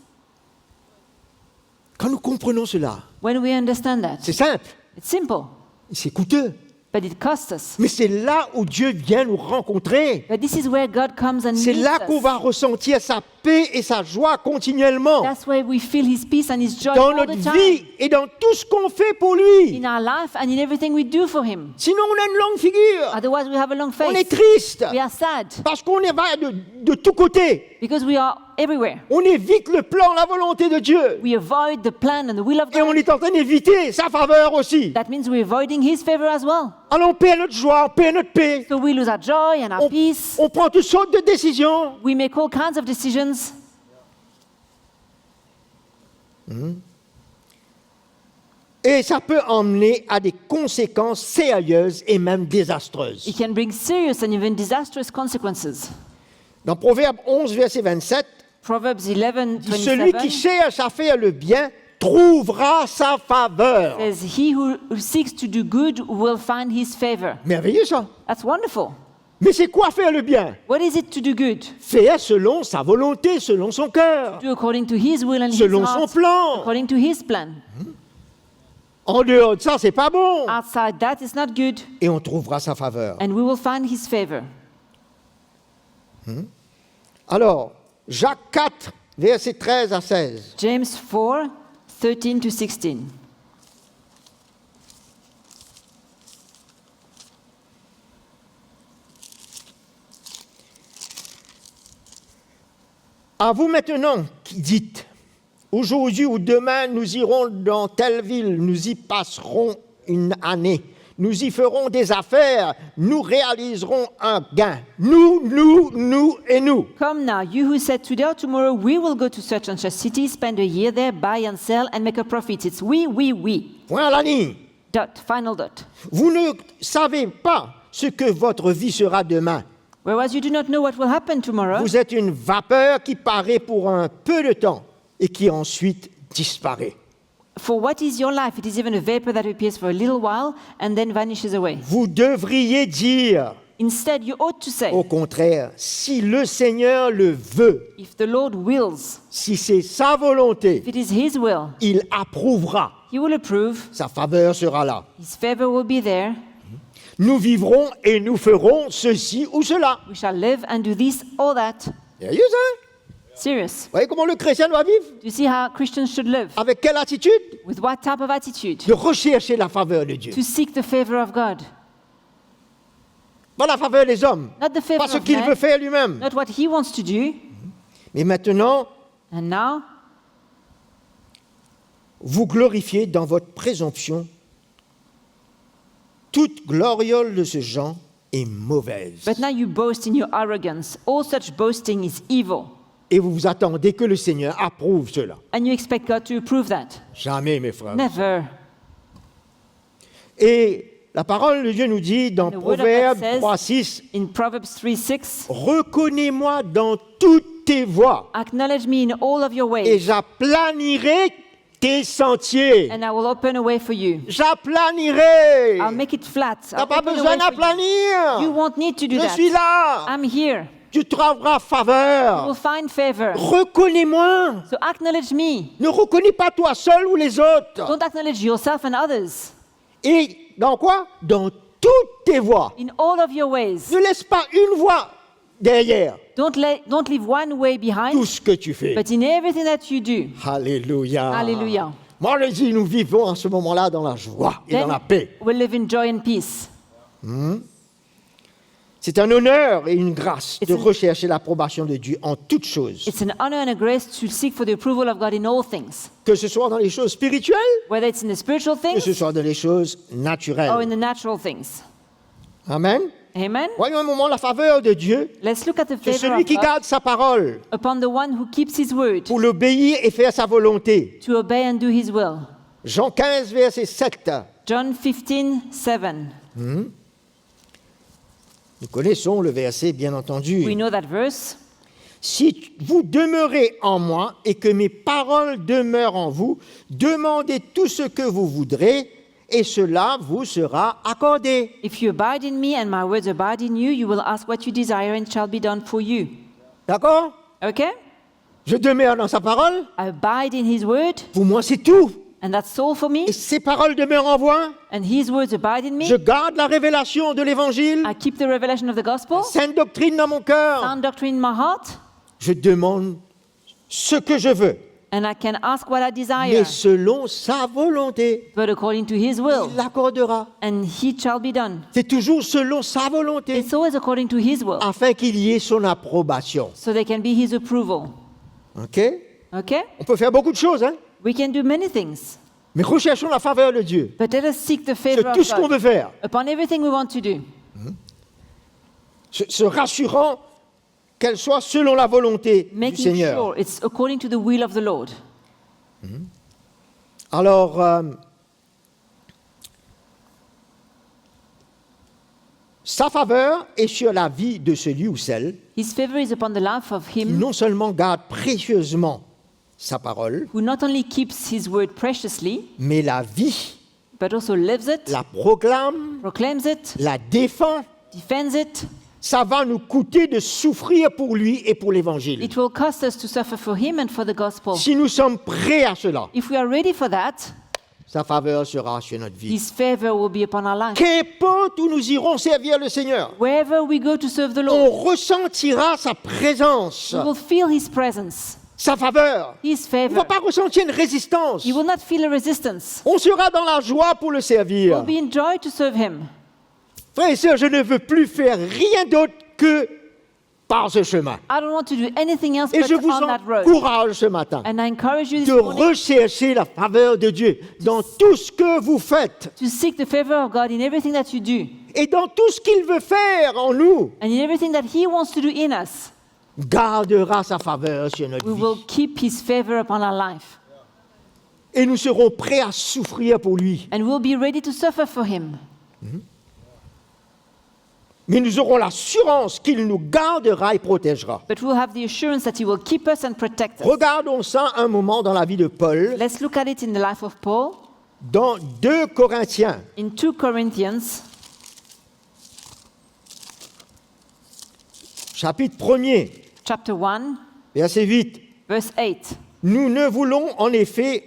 Speaker 1: Quand nous comprenons cela,
Speaker 2: When we understand that,
Speaker 1: c'est simple,
Speaker 2: it's simple,
Speaker 1: c'est coûteux,
Speaker 2: but it costs us.
Speaker 1: Mais c'est là où Dieu vient nous rencontrer.
Speaker 2: But this is where God comes and
Speaker 1: C'est
Speaker 2: meets
Speaker 1: là qu'on
Speaker 2: us.
Speaker 1: va ressentir sa paix et sa joie continuellement.
Speaker 2: That's where we feel His peace and His joy
Speaker 1: Dans
Speaker 2: all
Speaker 1: notre
Speaker 2: the time.
Speaker 1: vie et dans tout ce qu'on fait pour lui.
Speaker 2: In our life and in everything we do for Him.
Speaker 1: Sinon, on a une longue figure.
Speaker 2: Otherwise, we have a long
Speaker 1: On est
Speaker 2: face.
Speaker 1: triste.
Speaker 2: We are sad
Speaker 1: Parce qu'on est va de tous côtés.
Speaker 2: because we are everywhere.
Speaker 1: On évite le plan, la volonté de Dieu.
Speaker 2: We avoid the plan and the will of
Speaker 1: Et on
Speaker 2: God.
Speaker 1: est en train d'éviter sa faveur aussi.
Speaker 2: That means we're avoiding His favor as well.
Speaker 1: Alors on perd notre joie, on perd notre paix.
Speaker 2: So we lose our joy and our peace.
Speaker 1: On prend toutes sortes de décisions.
Speaker 2: We make all kinds of decisions.
Speaker 1: Et ça peut emmener à des conséquences sérieuses et même désastreuses.
Speaker 2: It can bring serious and even disastrous consequences.
Speaker 1: Dans Proverbe 11, verset 27,
Speaker 2: Proverbs 11,
Speaker 1: dit, celui qui
Speaker 2: 27
Speaker 1: cherche à faire le bien trouvera sa faveur.
Speaker 2: says, he who seeks to do good will find his favor.
Speaker 1: Merveilleux ça.
Speaker 2: That's wonderful.
Speaker 1: Mais c'est quoi faire le bien?
Speaker 2: What is it to do good?
Speaker 1: Faire selon sa volonté, selon son cœur,
Speaker 2: Do according to his will and his
Speaker 1: selon son
Speaker 2: heart,
Speaker 1: plan.
Speaker 2: according to his plan.
Speaker 1: En dehors de ça, c'est pas bon.
Speaker 2: Outside that is not good,
Speaker 1: Et on trouvera sa faveur.
Speaker 2: and we will find his favor.
Speaker 1: Alors, Jacques 4, versets 13 à 16.
Speaker 2: James 4, 13 to 16.
Speaker 1: À vous maintenant qui dites, aujourd'hui ou demain, nous irons dans telle ville, nous y passerons une année, nous y ferons des affaires, nous réaliserons un gain. Nous et nous.
Speaker 2: Come now, you who said today or tomorrow we will go to such and such city, spend a year there, buy and sell, and make a profit. It's we.
Speaker 1: Point à la ligne.
Speaker 2: Dot, final dot.
Speaker 1: Vous ne savez pas ce que votre vie sera demain.
Speaker 2: Whereas you do not know what will happen tomorrow.
Speaker 1: Vous êtes une vapeur qui paraît pour un peu de temps et qui ensuite disparaît.
Speaker 2: For what is your life? It is even a vapor that appears for a little while and then vanishes away.
Speaker 1: Vous devriez dire,
Speaker 2: Instead, you ought to say,
Speaker 1: au contraire, si le Seigneur le veut,
Speaker 2: if the Lord wills,
Speaker 1: si c'est sa volonté,
Speaker 2: if it is His will,
Speaker 1: il approuvera.
Speaker 2: He will approve,
Speaker 1: Sa faveur sera là.
Speaker 2: His favor will be there.
Speaker 1: Nous vivrons et nous ferons ceci ou cela.
Speaker 2: We shall live and do this or that.
Speaker 1: Sérieux, hein?
Speaker 2: Serious.
Speaker 1: Vous voyez comment le chrétien doit vivre?
Speaker 2: Do you see how Christians should live?
Speaker 1: Avec quelle attitude?
Speaker 2: With what type of attitude?
Speaker 1: De rechercher la faveur de Dieu.
Speaker 2: To seek the favor of God.
Speaker 1: Pas la faveur des hommes.
Speaker 2: Not the favor
Speaker 1: Pas ce
Speaker 2: of
Speaker 1: qu'il
Speaker 2: man,
Speaker 1: veut faire lui-même.
Speaker 2: not what He wants to do.
Speaker 1: Mais maintenant,
Speaker 2: And now,
Speaker 1: vous glorifiez dans votre présomption. Toute gloriole de ce genre est mauvaise.
Speaker 2: but now you boast in your arrogance. All such boasting is evil.
Speaker 1: Et vous vous attendez que le Seigneur approuve cela.
Speaker 2: And you expect God to approve that.
Speaker 1: Jamais, mes frères.
Speaker 2: Never.
Speaker 1: Et la parole de Dieu nous dit dans
Speaker 2: The word of God
Speaker 1: Proverbe
Speaker 2: says-
Speaker 1: 3:6,
Speaker 2: In Proverbs 3:6,
Speaker 1: reconnais-moi dans toutes tes voies
Speaker 2: acknowledge me in all of your
Speaker 1: et
Speaker 2: ways,
Speaker 1: j'aplanirai tes sentiers.
Speaker 2: and I will open a way for you.
Speaker 1: J'aplanirai.
Speaker 2: I'll make it flat.
Speaker 1: Tu n'as
Speaker 2: I'll
Speaker 1: pas
Speaker 2: open a
Speaker 1: besoin
Speaker 2: way for you.
Speaker 1: d'aplanir.
Speaker 2: You won't need to do
Speaker 1: Je suis
Speaker 2: that.
Speaker 1: là.
Speaker 2: I'm here.
Speaker 1: Tu trouveras
Speaker 2: You
Speaker 1: faveur.
Speaker 2: will find favor.
Speaker 1: Reconnais-moi.
Speaker 2: So acknowledge me.
Speaker 1: Ne reconnais pas toi seul ou les autres.
Speaker 2: Don't acknowledge yourself and others.
Speaker 1: Et dans quoi? Dans toutes tes voies.
Speaker 2: In all of your ways.
Speaker 1: Ne laisse pas une voie derrière
Speaker 2: Don't leave one way behind,
Speaker 1: tout ce que tu fais.
Speaker 2: but in everything that you do.
Speaker 1: Alléluia.
Speaker 2: Hallelujah.
Speaker 1: Moi, je dis, nous vivons à ce moment-là dans la joie et dans
Speaker 2: Then
Speaker 1: la paix.
Speaker 2: we'll live in joy and peace.
Speaker 1: C'est un honneur et une grâce de
Speaker 2: It's a-
Speaker 1: rechercher l'approbation de Dieu en toutes choses,
Speaker 2: It's an honor and a grace to seek for the approval of God in all things,
Speaker 1: que ce soit dans les choses spirituelles,
Speaker 2: whether it's in the spiritual
Speaker 1: que ce
Speaker 2: things
Speaker 1: soit dans les choses
Speaker 2: or in
Speaker 1: naturelles.
Speaker 2: the natural things.
Speaker 1: Amen.
Speaker 2: Amen.
Speaker 1: Voyons un moment la faveur de Dieu.
Speaker 2: Let's look at the
Speaker 1: C'est
Speaker 2: favor
Speaker 1: celui
Speaker 2: of
Speaker 1: qui
Speaker 2: God
Speaker 1: garde sa parole
Speaker 2: upon the one who keeps his word
Speaker 1: pour l'obéir et faire sa volonté.
Speaker 2: to obey and do his will.
Speaker 1: Jean 15, verset 7.
Speaker 2: John 15:7.
Speaker 1: Nous connaissons le verset, bien entendu.
Speaker 2: We know that verse.
Speaker 1: Si vous demeurez en moi et que mes paroles demeurent en vous, demandez tout ce que vous voudrez et cela vous sera accordé.
Speaker 2: If you abide in me and my words abide in you, you will ask what you desire and it shall be done for you.
Speaker 1: D'accord?
Speaker 2: Okay?
Speaker 1: Je demeure dans sa parole.
Speaker 2: Abide in his word,
Speaker 1: Pour moi, c'est tout.
Speaker 2: and that soul for me,
Speaker 1: et ses paroles demeurent en moi.
Speaker 2: and His words abide in me.
Speaker 1: Je garde la révélation de l'Évangile,
Speaker 2: I keep the revelation of the gospel,
Speaker 1: sainte doctrine dans mon cœur.
Speaker 2: sound doctrine in my heart,
Speaker 1: Je demande ce que je veux,
Speaker 2: and I can ask what I desire,
Speaker 1: mais selon sa volonté,
Speaker 2: but according to His will,
Speaker 1: il l'accordera.
Speaker 2: and He shall be done.
Speaker 1: C'est toujours selon sa volonté,
Speaker 2: It's always according to His will,
Speaker 1: afin qu'il y ait son approbation.
Speaker 2: so there can be His approval.
Speaker 1: OK?
Speaker 2: Okay?
Speaker 1: On peut faire beaucoup de choses, hein?
Speaker 2: We can do many things,
Speaker 1: Mais recherchons la faveur de Dieu.
Speaker 2: but let us seek the
Speaker 1: C'est
Speaker 2: favor
Speaker 1: tout
Speaker 2: of
Speaker 1: ce qu'on
Speaker 2: God
Speaker 1: veut faire.
Speaker 2: upon everything we want to do,
Speaker 1: Se rassurant qu'elle soit selon la volonté du
Speaker 2: making
Speaker 1: Seigneur.
Speaker 2: sure it's according to the will of the Lord.
Speaker 1: Alors, sa faveur est sur la vie de celui ou celle
Speaker 2: His favor is upon the life of
Speaker 1: qui
Speaker 2: him
Speaker 1: non seulement garde précieusement sa parole,
Speaker 2: who not only keeps his word preciously,
Speaker 1: mais la vit,
Speaker 2: but also lives it,
Speaker 1: la proclame,
Speaker 2: proclaims it,
Speaker 1: la défend.
Speaker 2: defends it.
Speaker 1: Ça va nous coûter de souffrir pour lui et pour l'Évangile.
Speaker 2: It will cost us to suffer for him and for the gospel.
Speaker 1: Si nous sommes prêts à cela,
Speaker 2: If we are ready for that,
Speaker 1: sa faveur sera sur notre vie.
Speaker 2: his favor will be upon our life.
Speaker 1: Qu'importe où nous irons servir le Seigneur,
Speaker 2: Wherever we go to serve the
Speaker 1: on
Speaker 2: Lord,
Speaker 1: ressentira sa présence,
Speaker 2: we will feel his presence,
Speaker 1: sa faveur.
Speaker 2: his
Speaker 1: On ne va
Speaker 2: favor.
Speaker 1: pas ressentir une résistance.
Speaker 2: You will not feel a resistance.
Speaker 1: On sera dans la joie pour le
Speaker 2: You
Speaker 1: servir.
Speaker 2: will be in joy to serve him.
Speaker 1: Frères et sœurs, je ne veux plus faire rien d'autre que par ce chemin.
Speaker 2: I don't want to do anything else
Speaker 1: Et
Speaker 2: but
Speaker 1: je vous
Speaker 2: on that road.
Speaker 1: encourage ce matin
Speaker 2: And I encourage you this
Speaker 1: de
Speaker 2: morning
Speaker 1: rechercher la faveur de Dieu dans tout ce que vous faites
Speaker 2: to seek the favor of God in everything that you do
Speaker 1: et dans tout ce qu'il veut faire en nous.
Speaker 2: and in everything that he wants to do in us.
Speaker 1: Gardera sa faveur sur notre
Speaker 2: We
Speaker 1: vie.
Speaker 2: will keep his favor upon our life.
Speaker 1: Et nous serons prêts à souffrir pour lui.
Speaker 2: And we'll be ready to suffer for him.
Speaker 1: Mais nous aurons l'assurance qu'il nous gardera et protégera.
Speaker 2: But we'll have the assurance that he will keep us and protect us.
Speaker 1: Regardons ça un moment dans la vie de Paul,
Speaker 2: Let's look at it in the life of Paul.
Speaker 1: dans 2 Corinthiens,
Speaker 2: In 2 Corinthians,
Speaker 1: chapitre 1er,
Speaker 2: chapter 1,
Speaker 1: verset 8.
Speaker 2: verse 8.
Speaker 1: Nous ne voulons en effet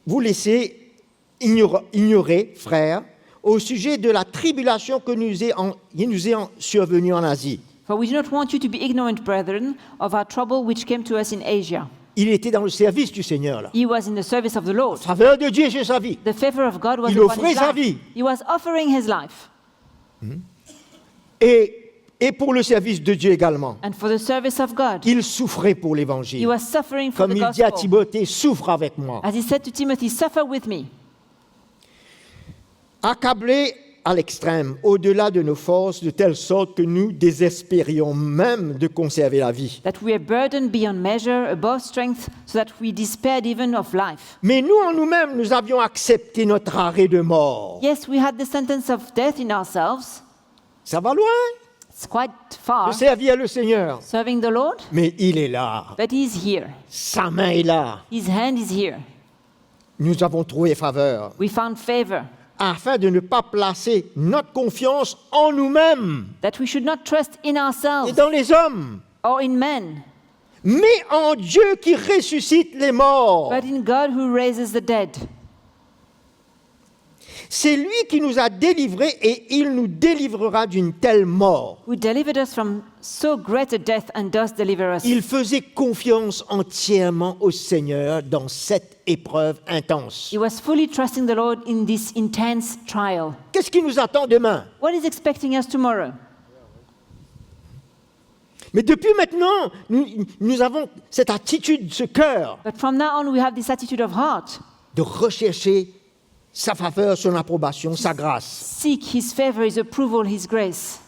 Speaker 1: vous laisser ignorer, frères, au sujet de la tribulation qui nous est survenue en Asie.
Speaker 2: For we do not want you to be ignorant, brethren, of our trouble which came to us in Asia.
Speaker 1: Il était dans le service du Seigneur, là.
Speaker 2: He was in the service of the Lord.
Speaker 1: La faveur de Dieu sur sa vie.
Speaker 2: The favor of God was
Speaker 1: Il
Speaker 2: upon
Speaker 1: offrait
Speaker 2: his
Speaker 1: sa
Speaker 2: life.
Speaker 1: vie.
Speaker 2: He was offering his life.
Speaker 1: Et pour le service de Dieu également.
Speaker 2: And for the service of God,
Speaker 1: Il souffrait pour
Speaker 2: he
Speaker 1: l'évangile.
Speaker 2: was suffering for
Speaker 1: Comme
Speaker 2: the
Speaker 1: il dit à
Speaker 2: gospel.
Speaker 1: Timothée, souffre avec moi.
Speaker 2: As he said to Timothy, suffer with me.
Speaker 1: Accablé à l'extrême, au-delà de nos forces, de telle sorte que nous désespérions même de conserver la vie.
Speaker 2: That we are burdened beyond measure, above strength, so that we despaired even of life.
Speaker 1: Mais nous, en nous-mêmes, nous avions accepté notre arrêt de mort.
Speaker 2: Yes, we had the sentence of death in ourselves.
Speaker 1: Ça va loin,
Speaker 2: It's quite far,
Speaker 1: de servir le Seigneur.
Speaker 2: serving the Lord,
Speaker 1: Mais il est là.
Speaker 2: but he's here.
Speaker 1: Sa main est là.
Speaker 2: His hand is here.
Speaker 1: Nous avons trouvé faveur
Speaker 2: We found favor,
Speaker 1: afin de ne pas placer notre confiance en nous-mêmes
Speaker 2: that we should not trust in
Speaker 1: et
Speaker 2: ourselves
Speaker 1: dans les hommes,
Speaker 2: or in men,
Speaker 1: mais en Dieu qui ressuscite les morts.
Speaker 2: but in God who raises the dead.
Speaker 1: C'est lui qui nous a délivrés et il nous délivrera d'une telle mort.
Speaker 2: Who delivered us from so great a death and does deliver us.
Speaker 1: Il faisait confiance entièrement au Seigneur dans cette épreuve intense.
Speaker 2: He was fully trusting the Lord in this intense trial.
Speaker 1: Qu'est-ce qui nous attend demain?
Speaker 2: What is expecting us tomorrow?
Speaker 1: Mais depuis maintenant, nous avons cette attitude, ce cœur
Speaker 2: But from now on, we have this attitude of heart.
Speaker 1: de rechercher sa faveur, son approbation, sa grâce.
Speaker 2: Seek his favor, his approval, his grace.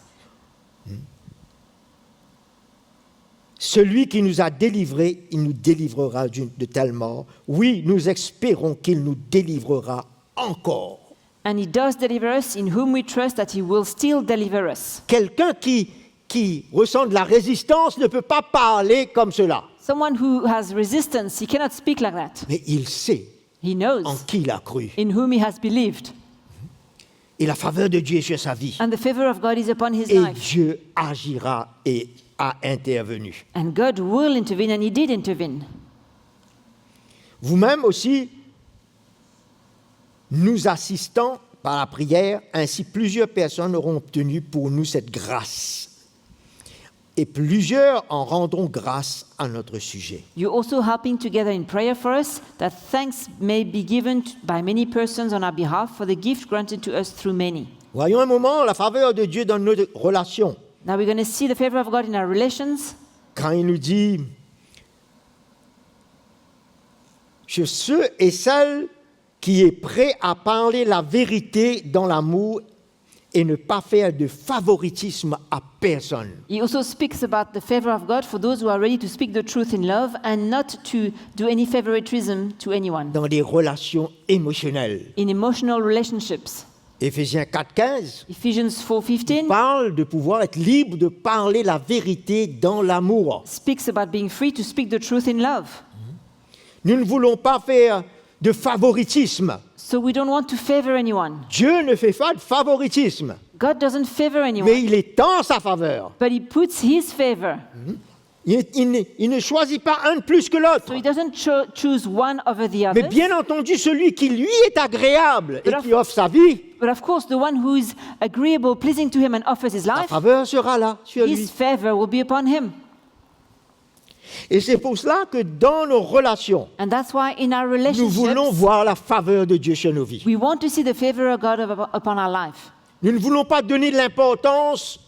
Speaker 1: Celui qui nous a délivrés, il nous délivrera de telle mort. Oui, nous espérons qu'il nous délivrera encore.
Speaker 2: And he does deliver us, in whom we trust that he will still deliver us.
Speaker 1: Quelqu'un qui ressent de la résistance ne peut pas parler comme cela.
Speaker 2: Someone who has resistance, he cannot speak like that.
Speaker 1: Mais il sait
Speaker 2: He
Speaker 1: en
Speaker 2: knows
Speaker 1: qui il a cru.
Speaker 2: in whom he has believed.
Speaker 1: Et la faveur de Dieu est sur sa vie.
Speaker 2: And the favor of God is upon his
Speaker 1: Et
Speaker 2: life.
Speaker 1: Dieu agira et a intervenu.
Speaker 2: And God will intervene, and he did intervene.
Speaker 1: Vous-même aussi, nous assistant par la prière, ainsi plusieurs personnes auront obtenu pour nous cette grâce. Et plusieurs en rendront grâce à notre sujet.
Speaker 2: You're also helping together in prayer for us, that thanks may be given by many persons on our behalf for the gift granted to us through many.
Speaker 1: Voyons un moment la faveur de Dieu dans nos relations.
Speaker 2: Now we're going to see the favor of God in our relations.
Speaker 1: Quand il nous dit « Je ceux et celles qui est prêt à parler la vérité dans l'amour et ne pas faire de favoritisme à personne. »
Speaker 2: He also speaks about the favor of God for those who are ready to speak the truth in love and not to do any favoritism to anyone.
Speaker 1: Dans des relations émotionnelles.
Speaker 2: In emotional relationships.
Speaker 1: Éphésiens 4,15
Speaker 2: Ephesians 4:15
Speaker 1: parle de pouvoir être libre de parler la vérité dans l'amour.
Speaker 2: speaks about being free to speak the truth in love.
Speaker 1: Nous ne voulons pas faire de favoritisme.
Speaker 2: So we don't want to favor anyone.
Speaker 1: Dieu ne fait pas de favoritisme,
Speaker 2: God doesn't favor anyone,
Speaker 1: mais il est en sa faveur.
Speaker 2: but he puts his favor.
Speaker 1: Il ne choisit pas un de plus que l'autre.
Speaker 2: So he doesn't choose one over the
Speaker 1: Mais
Speaker 2: other.
Speaker 1: bien entendu, celui qui lui est agréable et
Speaker 2: But of-
Speaker 1: qui offre sa vie,
Speaker 2: But of course, the one who is agreeable, pleasing to him and offers his
Speaker 1: la
Speaker 2: life,
Speaker 1: faveur sera là sur
Speaker 2: his
Speaker 1: lui.
Speaker 2: favor will be upon him.
Speaker 1: Et c'est pour cela que dans nos relations,
Speaker 2: And that's why in our
Speaker 1: nous voulons
Speaker 2: relationships,
Speaker 1: voir la faveur de Dieu sur nos vies.
Speaker 2: we want to see the favor of God upon our life.
Speaker 1: Nous ne voulons pas donner de l'importance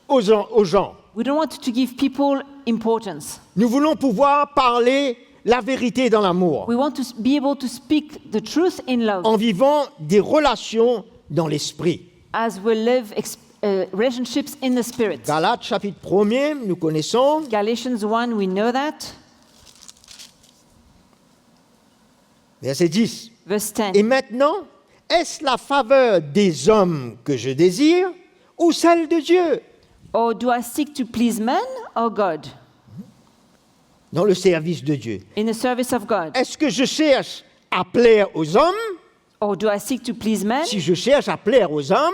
Speaker 1: aux gens.
Speaker 2: We don't want to give people importance.
Speaker 1: Nous voulons pouvoir parler la vérité dans l'amour,
Speaker 2: We want to be able to speak the truth in love
Speaker 1: en vivant des relations dans l'esprit.
Speaker 2: as we live relationships in the spirit.
Speaker 1: Galates chapitre 1er, nous connaissons.
Speaker 2: Galatians 1, we know that.
Speaker 1: Verset 10.
Speaker 2: Verse 10.
Speaker 1: Et maintenant, est-ce la faveur des hommes que je désire ou celle de Dieu?
Speaker 2: Or do I seek to please men or God?
Speaker 1: Dans le service de Dieu.
Speaker 2: In the service of God.
Speaker 1: Est-ce que je cherche à plaire aux hommes?
Speaker 2: Or do I seek to please men?
Speaker 1: Si je cherche à plaire aux hommes,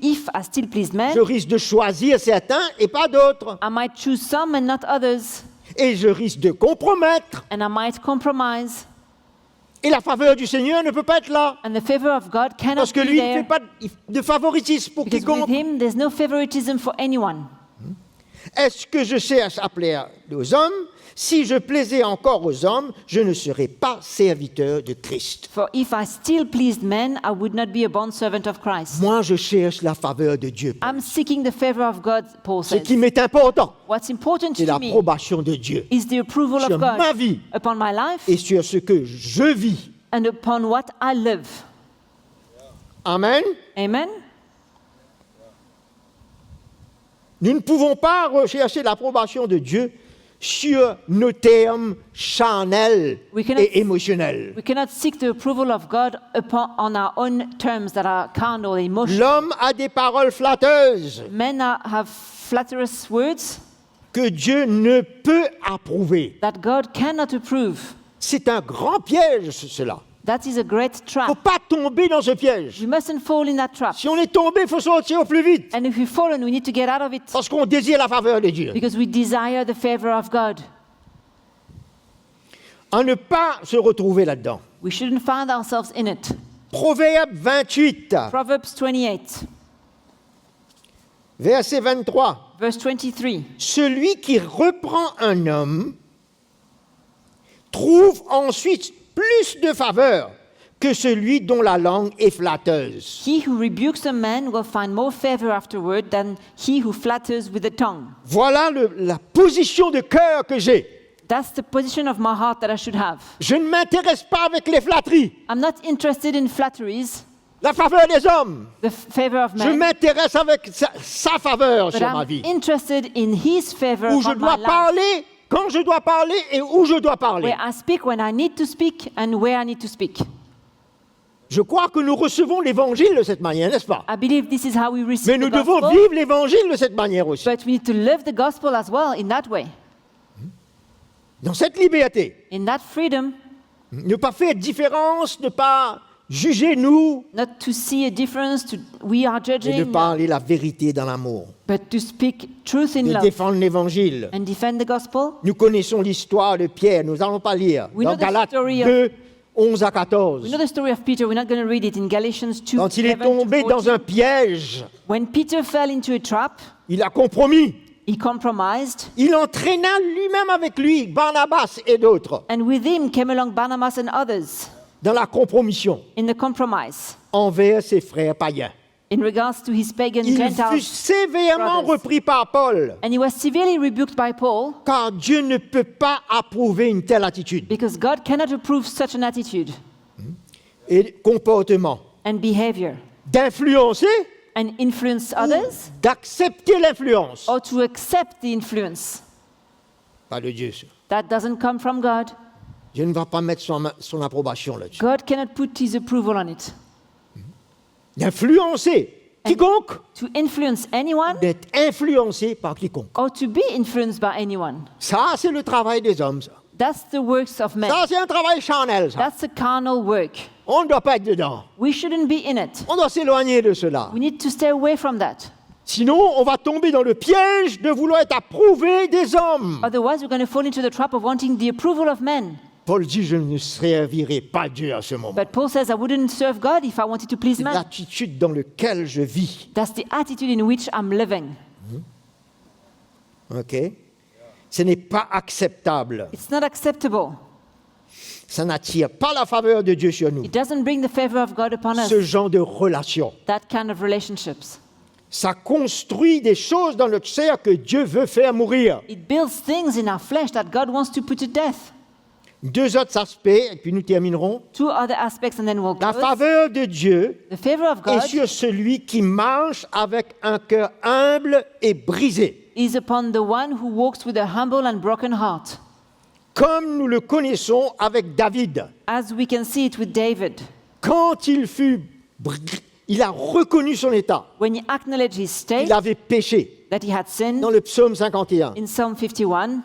Speaker 2: If I still please men,
Speaker 1: je risque de choisir certains et pas d'autres.
Speaker 2: I might choose some and not others.
Speaker 1: Et je risque de compromettre.
Speaker 2: And I might compromise.
Speaker 1: Et la faveur du Seigneur ne peut pas être là.
Speaker 2: And the favor of God cannot
Speaker 1: Parce que
Speaker 2: be
Speaker 1: lui, il ne
Speaker 2: there.
Speaker 1: fait pas de favoritisme pour
Speaker 2: Because with
Speaker 1: quiconque.
Speaker 2: him, there's no favoritism for anyone.
Speaker 1: Est-ce que je cherche à plaire aux hommes? Si je plaisais encore aux hommes, je ne serais pas serviteur de Christ.
Speaker 2: For if I still pleased men, I would not be a bondservant of Christ.
Speaker 1: Moi, je cherche la faveur de Dieu.
Speaker 2: I'm seeking the favor of God, Paul
Speaker 1: Ce
Speaker 2: says.
Speaker 1: qui m'est important,
Speaker 2: What's important
Speaker 1: c'est
Speaker 2: to me
Speaker 1: l'approbation de Dieu
Speaker 2: is the approval
Speaker 1: sur
Speaker 2: of God
Speaker 1: ma vie
Speaker 2: upon my life
Speaker 1: et sur ce que je vis.
Speaker 2: and upon what I live.
Speaker 1: Amen.
Speaker 2: Amen?
Speaker 1: Nous ne pouvons pas rechercher l'approbation de Dieu sur nos termes charnels
Speaker 2: We cannot-
Speaker 1: et émotionnels.
Speaker 2: We cannot seek the approval of God on our own terms that are carnal, emotional.
Speaker 1: L'homme a des paroles flatteuses
Speaker 2: Men have flatterous words
Speaker 1: que Dieu ne peut approuver.
Speaker 2: that God cannot approve.
Speaker 1: C'est un grand piège, cela.
Speaker 2: That is a great
Speaker 1: Il ne faut
Speaker 2: trap.
Speaker 1: pas tomber dans ce piège.
Speaker 2: We mustn't fall in that trap.
Speaker 1: Si on est tombé, il faut sortir au plus vite.
Speaker 2: And if we've fallen, we need to get out of it
Speaker 1: Parce qu'on désire la faveur de Dieu.
Speaker 2: because we desire the favor of God.
Speaker 1: À ne pas se retrouver là-dedans.
Speaker 2: We shouldn't find ourselves in it.
Speaker 1: Proverbe 28,
Speaker 2: Proverbs 28,
Speaker 1: verset 23.
Speaker 2: verse 23.
Speaker 1: Celui qui reprend un homme trouve ensuite plus de faveur que celui dont la langue est flatteuse.
Speaker 2: He who rebukes a man will find more favor afterward than he who flatters with the tongue.
Speaker 1: Voilà la position de cœur que j'ai.
Speaker 2: That's the position of my heart that I should have.
Speaker 1: Je ne m'intéresse pas avec les flatteries,
Speaker 2: I'm not interested in flatteries,
Speaker 1: la faveur des hommes.
Speaker 2: the favor of
Speaker 1: Je
Speaker 2: man,
Speaker 1: m'intéresse avec sa faveur
Speaker 2: but
Speaker 1: sur ma
Speaker 2: I'm
Speaker 1: vie.
Speaker 2: interested in his favor
Speaker 1: Où je
Speaker 2: upon my
Speaker 1: dois
Speaker 2: life.
Speaker 1: parler, quand je dois parler et où je dois parler.
Speaker 2: Where I speak when I need to speak and where I need to speak.
Speaker 1: Je crois que nous recevons l'évangile de cette manière, n'est-ce pas?
Speaker 2: I believe this is how we receive
Speaker 1: Mais nous
Speaker 2: the
Speaker 1: devons
Speaker 2: gospel,
Speaker 1: vivre l'évangile de cette manière aussi.
Speaker 2: but we need to live the gospel as well in that way,
Speaker 1: Dans cette liberté.
Speaker 2: in that freedom,
Speaker 1: Ne pas faire de différence, ne pas juger nous,
Speaker 2: not to see a difference, we are
Speaker 1: mais de
Speaker 2: judging,
Speaker 1: parler la vérité dans l'amour.
Speaker 2: but to speak truth in
Speaker 1: De
Speaker 2: love
Speaker 1: défendre l'évangile.
Speaker 2: and defend the gospel.
Speaker 1: Nous connaissons l'histoire de Pierre, nous n'allons pas lire.
Speaker 2: We
Speaker 1: Dans
Speaker 2: know the
Speaker 1: Galates
Speaker 2: story of-
Speaker 1: 2, 11 à
Speaker 2: We
Speaker 1: 14.
Speaker 2: know the story of Peter. We're not going to read it in Galatians 2.
Speaker 1: Quand il est
Speaker 2: 11 to
Speaker 1: tombé
Speaker 2: 14.
Speaker 1: dans un piège,
Speaker 2: When Peter fell into a trap,
Speaker 1: il a compromis.
Speaker 2: he compromised,
Speaker 1: Il entraîna lui-même avec lui Barnabas et d'autres
Speaker 2: and with him came along Barnabas and others
Speaker 1: dans la compromission
Speaker 2: in the compromise
Speaker 1: envers ses frères païens.
Speaker 2: in regards to his pagan
Speaker 1: Il fut
Speaker 2: Gentiles.
Speaker 1: sévèrement
Speaker 2: brothers.
Speaker 1: repris par Paul,
Speaker 2: And he was severely rebuked by Paul
Speaker 1: car Dieu ne peut pas approuver une telle attitude
Speaker 2: because God cannot approve such an attitude
Speaker 1: et comportement
Speaker 2: and behavior
Speaker 1: d'influencer,
Speaker 2: and influence others
Speaker 1: d'accepter l'influence.
Speaker 2: or to accept the influence.
Speaker 1: Pas de Dieu. Ça.
Speaker 2: That doesn't come from God.
Speaker 1: Dieu ne va pas mettre son approbation là-dessus.
Speaker 2: God cannot put his approval on it.
Speaker 1: D'influencer quiconque,
Speaker 2: To influence anyone
Speaker 1: d'être influencé par quiconque.
Speaker 2: or to be influenced by anyone.
Speaker 1: Ça, c'est le travail des hommes. Ça,
Speaker 2: That's the works of men.
Speaker 1: ça c'est un travail charnel. Ça.
Speaker 2: That's a carnal work.
Speaker 1: On ne doit pas être dedans.
Speaker 2: We shouldn't be in it.
Speaker 1: On doit s'éloigner de cela.
Speaker 2: We need to stay away from that.
Speaker 1: Sinon, on va tomber dans le piège de vouloir être approuvé des hommes.
Speaker 2: Otherwise, we're going to fall into the trap of wanting the approval of men.
Speaker 1: Paul dit, je ne servirai pas Dieu à ce moment.
Speaker 2: But Paul says, I wouldn't serve God if I wanted to please
Speaker 1: C'est
Speaker 2: man.
Speaker 1: l'attitude dans laquelle je vis.
Speaker 2: That's the attitude in which I'm living.
Speaker 1: Ok? Ce n'est pas acceptable.
Speaker 2: It's not acceptable.
Speaker 1: Ça n'attire pas la faveur de Dieu sur nous.
Speaker 2: It doesn't bring the favor of God upon us.
Speaker 1: Ce genre de relation.
Speaker 2: That kind of relationships.
Speaker 1: Ça construit des choses dans notre chair que Dieu veut faire mourir.
Speaker 2: It builds things in our flesh that God wants to put to death.
Speaker 1: Deux autres aspects, et puis nous terminerons.
Speaker 2: Two other aspects and then we'll
Speaker 1: La
Speaker 2: close.
Speaker 1: faveur de Dieu
Speaker 2: The favor of
Speaker 1: est
Speaker 2: God
Speaker 1: sur celui qui marche avec un cœur humble et brisé,
Speaker 2: is upon the one who walks with a humble and broken heart,
Speaker 1: comme nous le connaissons avec David.
Speaker 2: as we can see it with David.
Speaker 1: Quand il a reconnu son état,
Speaker 2: When he acknowledged his state,
Speaker 1: il avait péché.
Speaker 2: that he had sinned,
Speaker 1: Dans le psaume 51,
Speaker 2: in Psalm 51,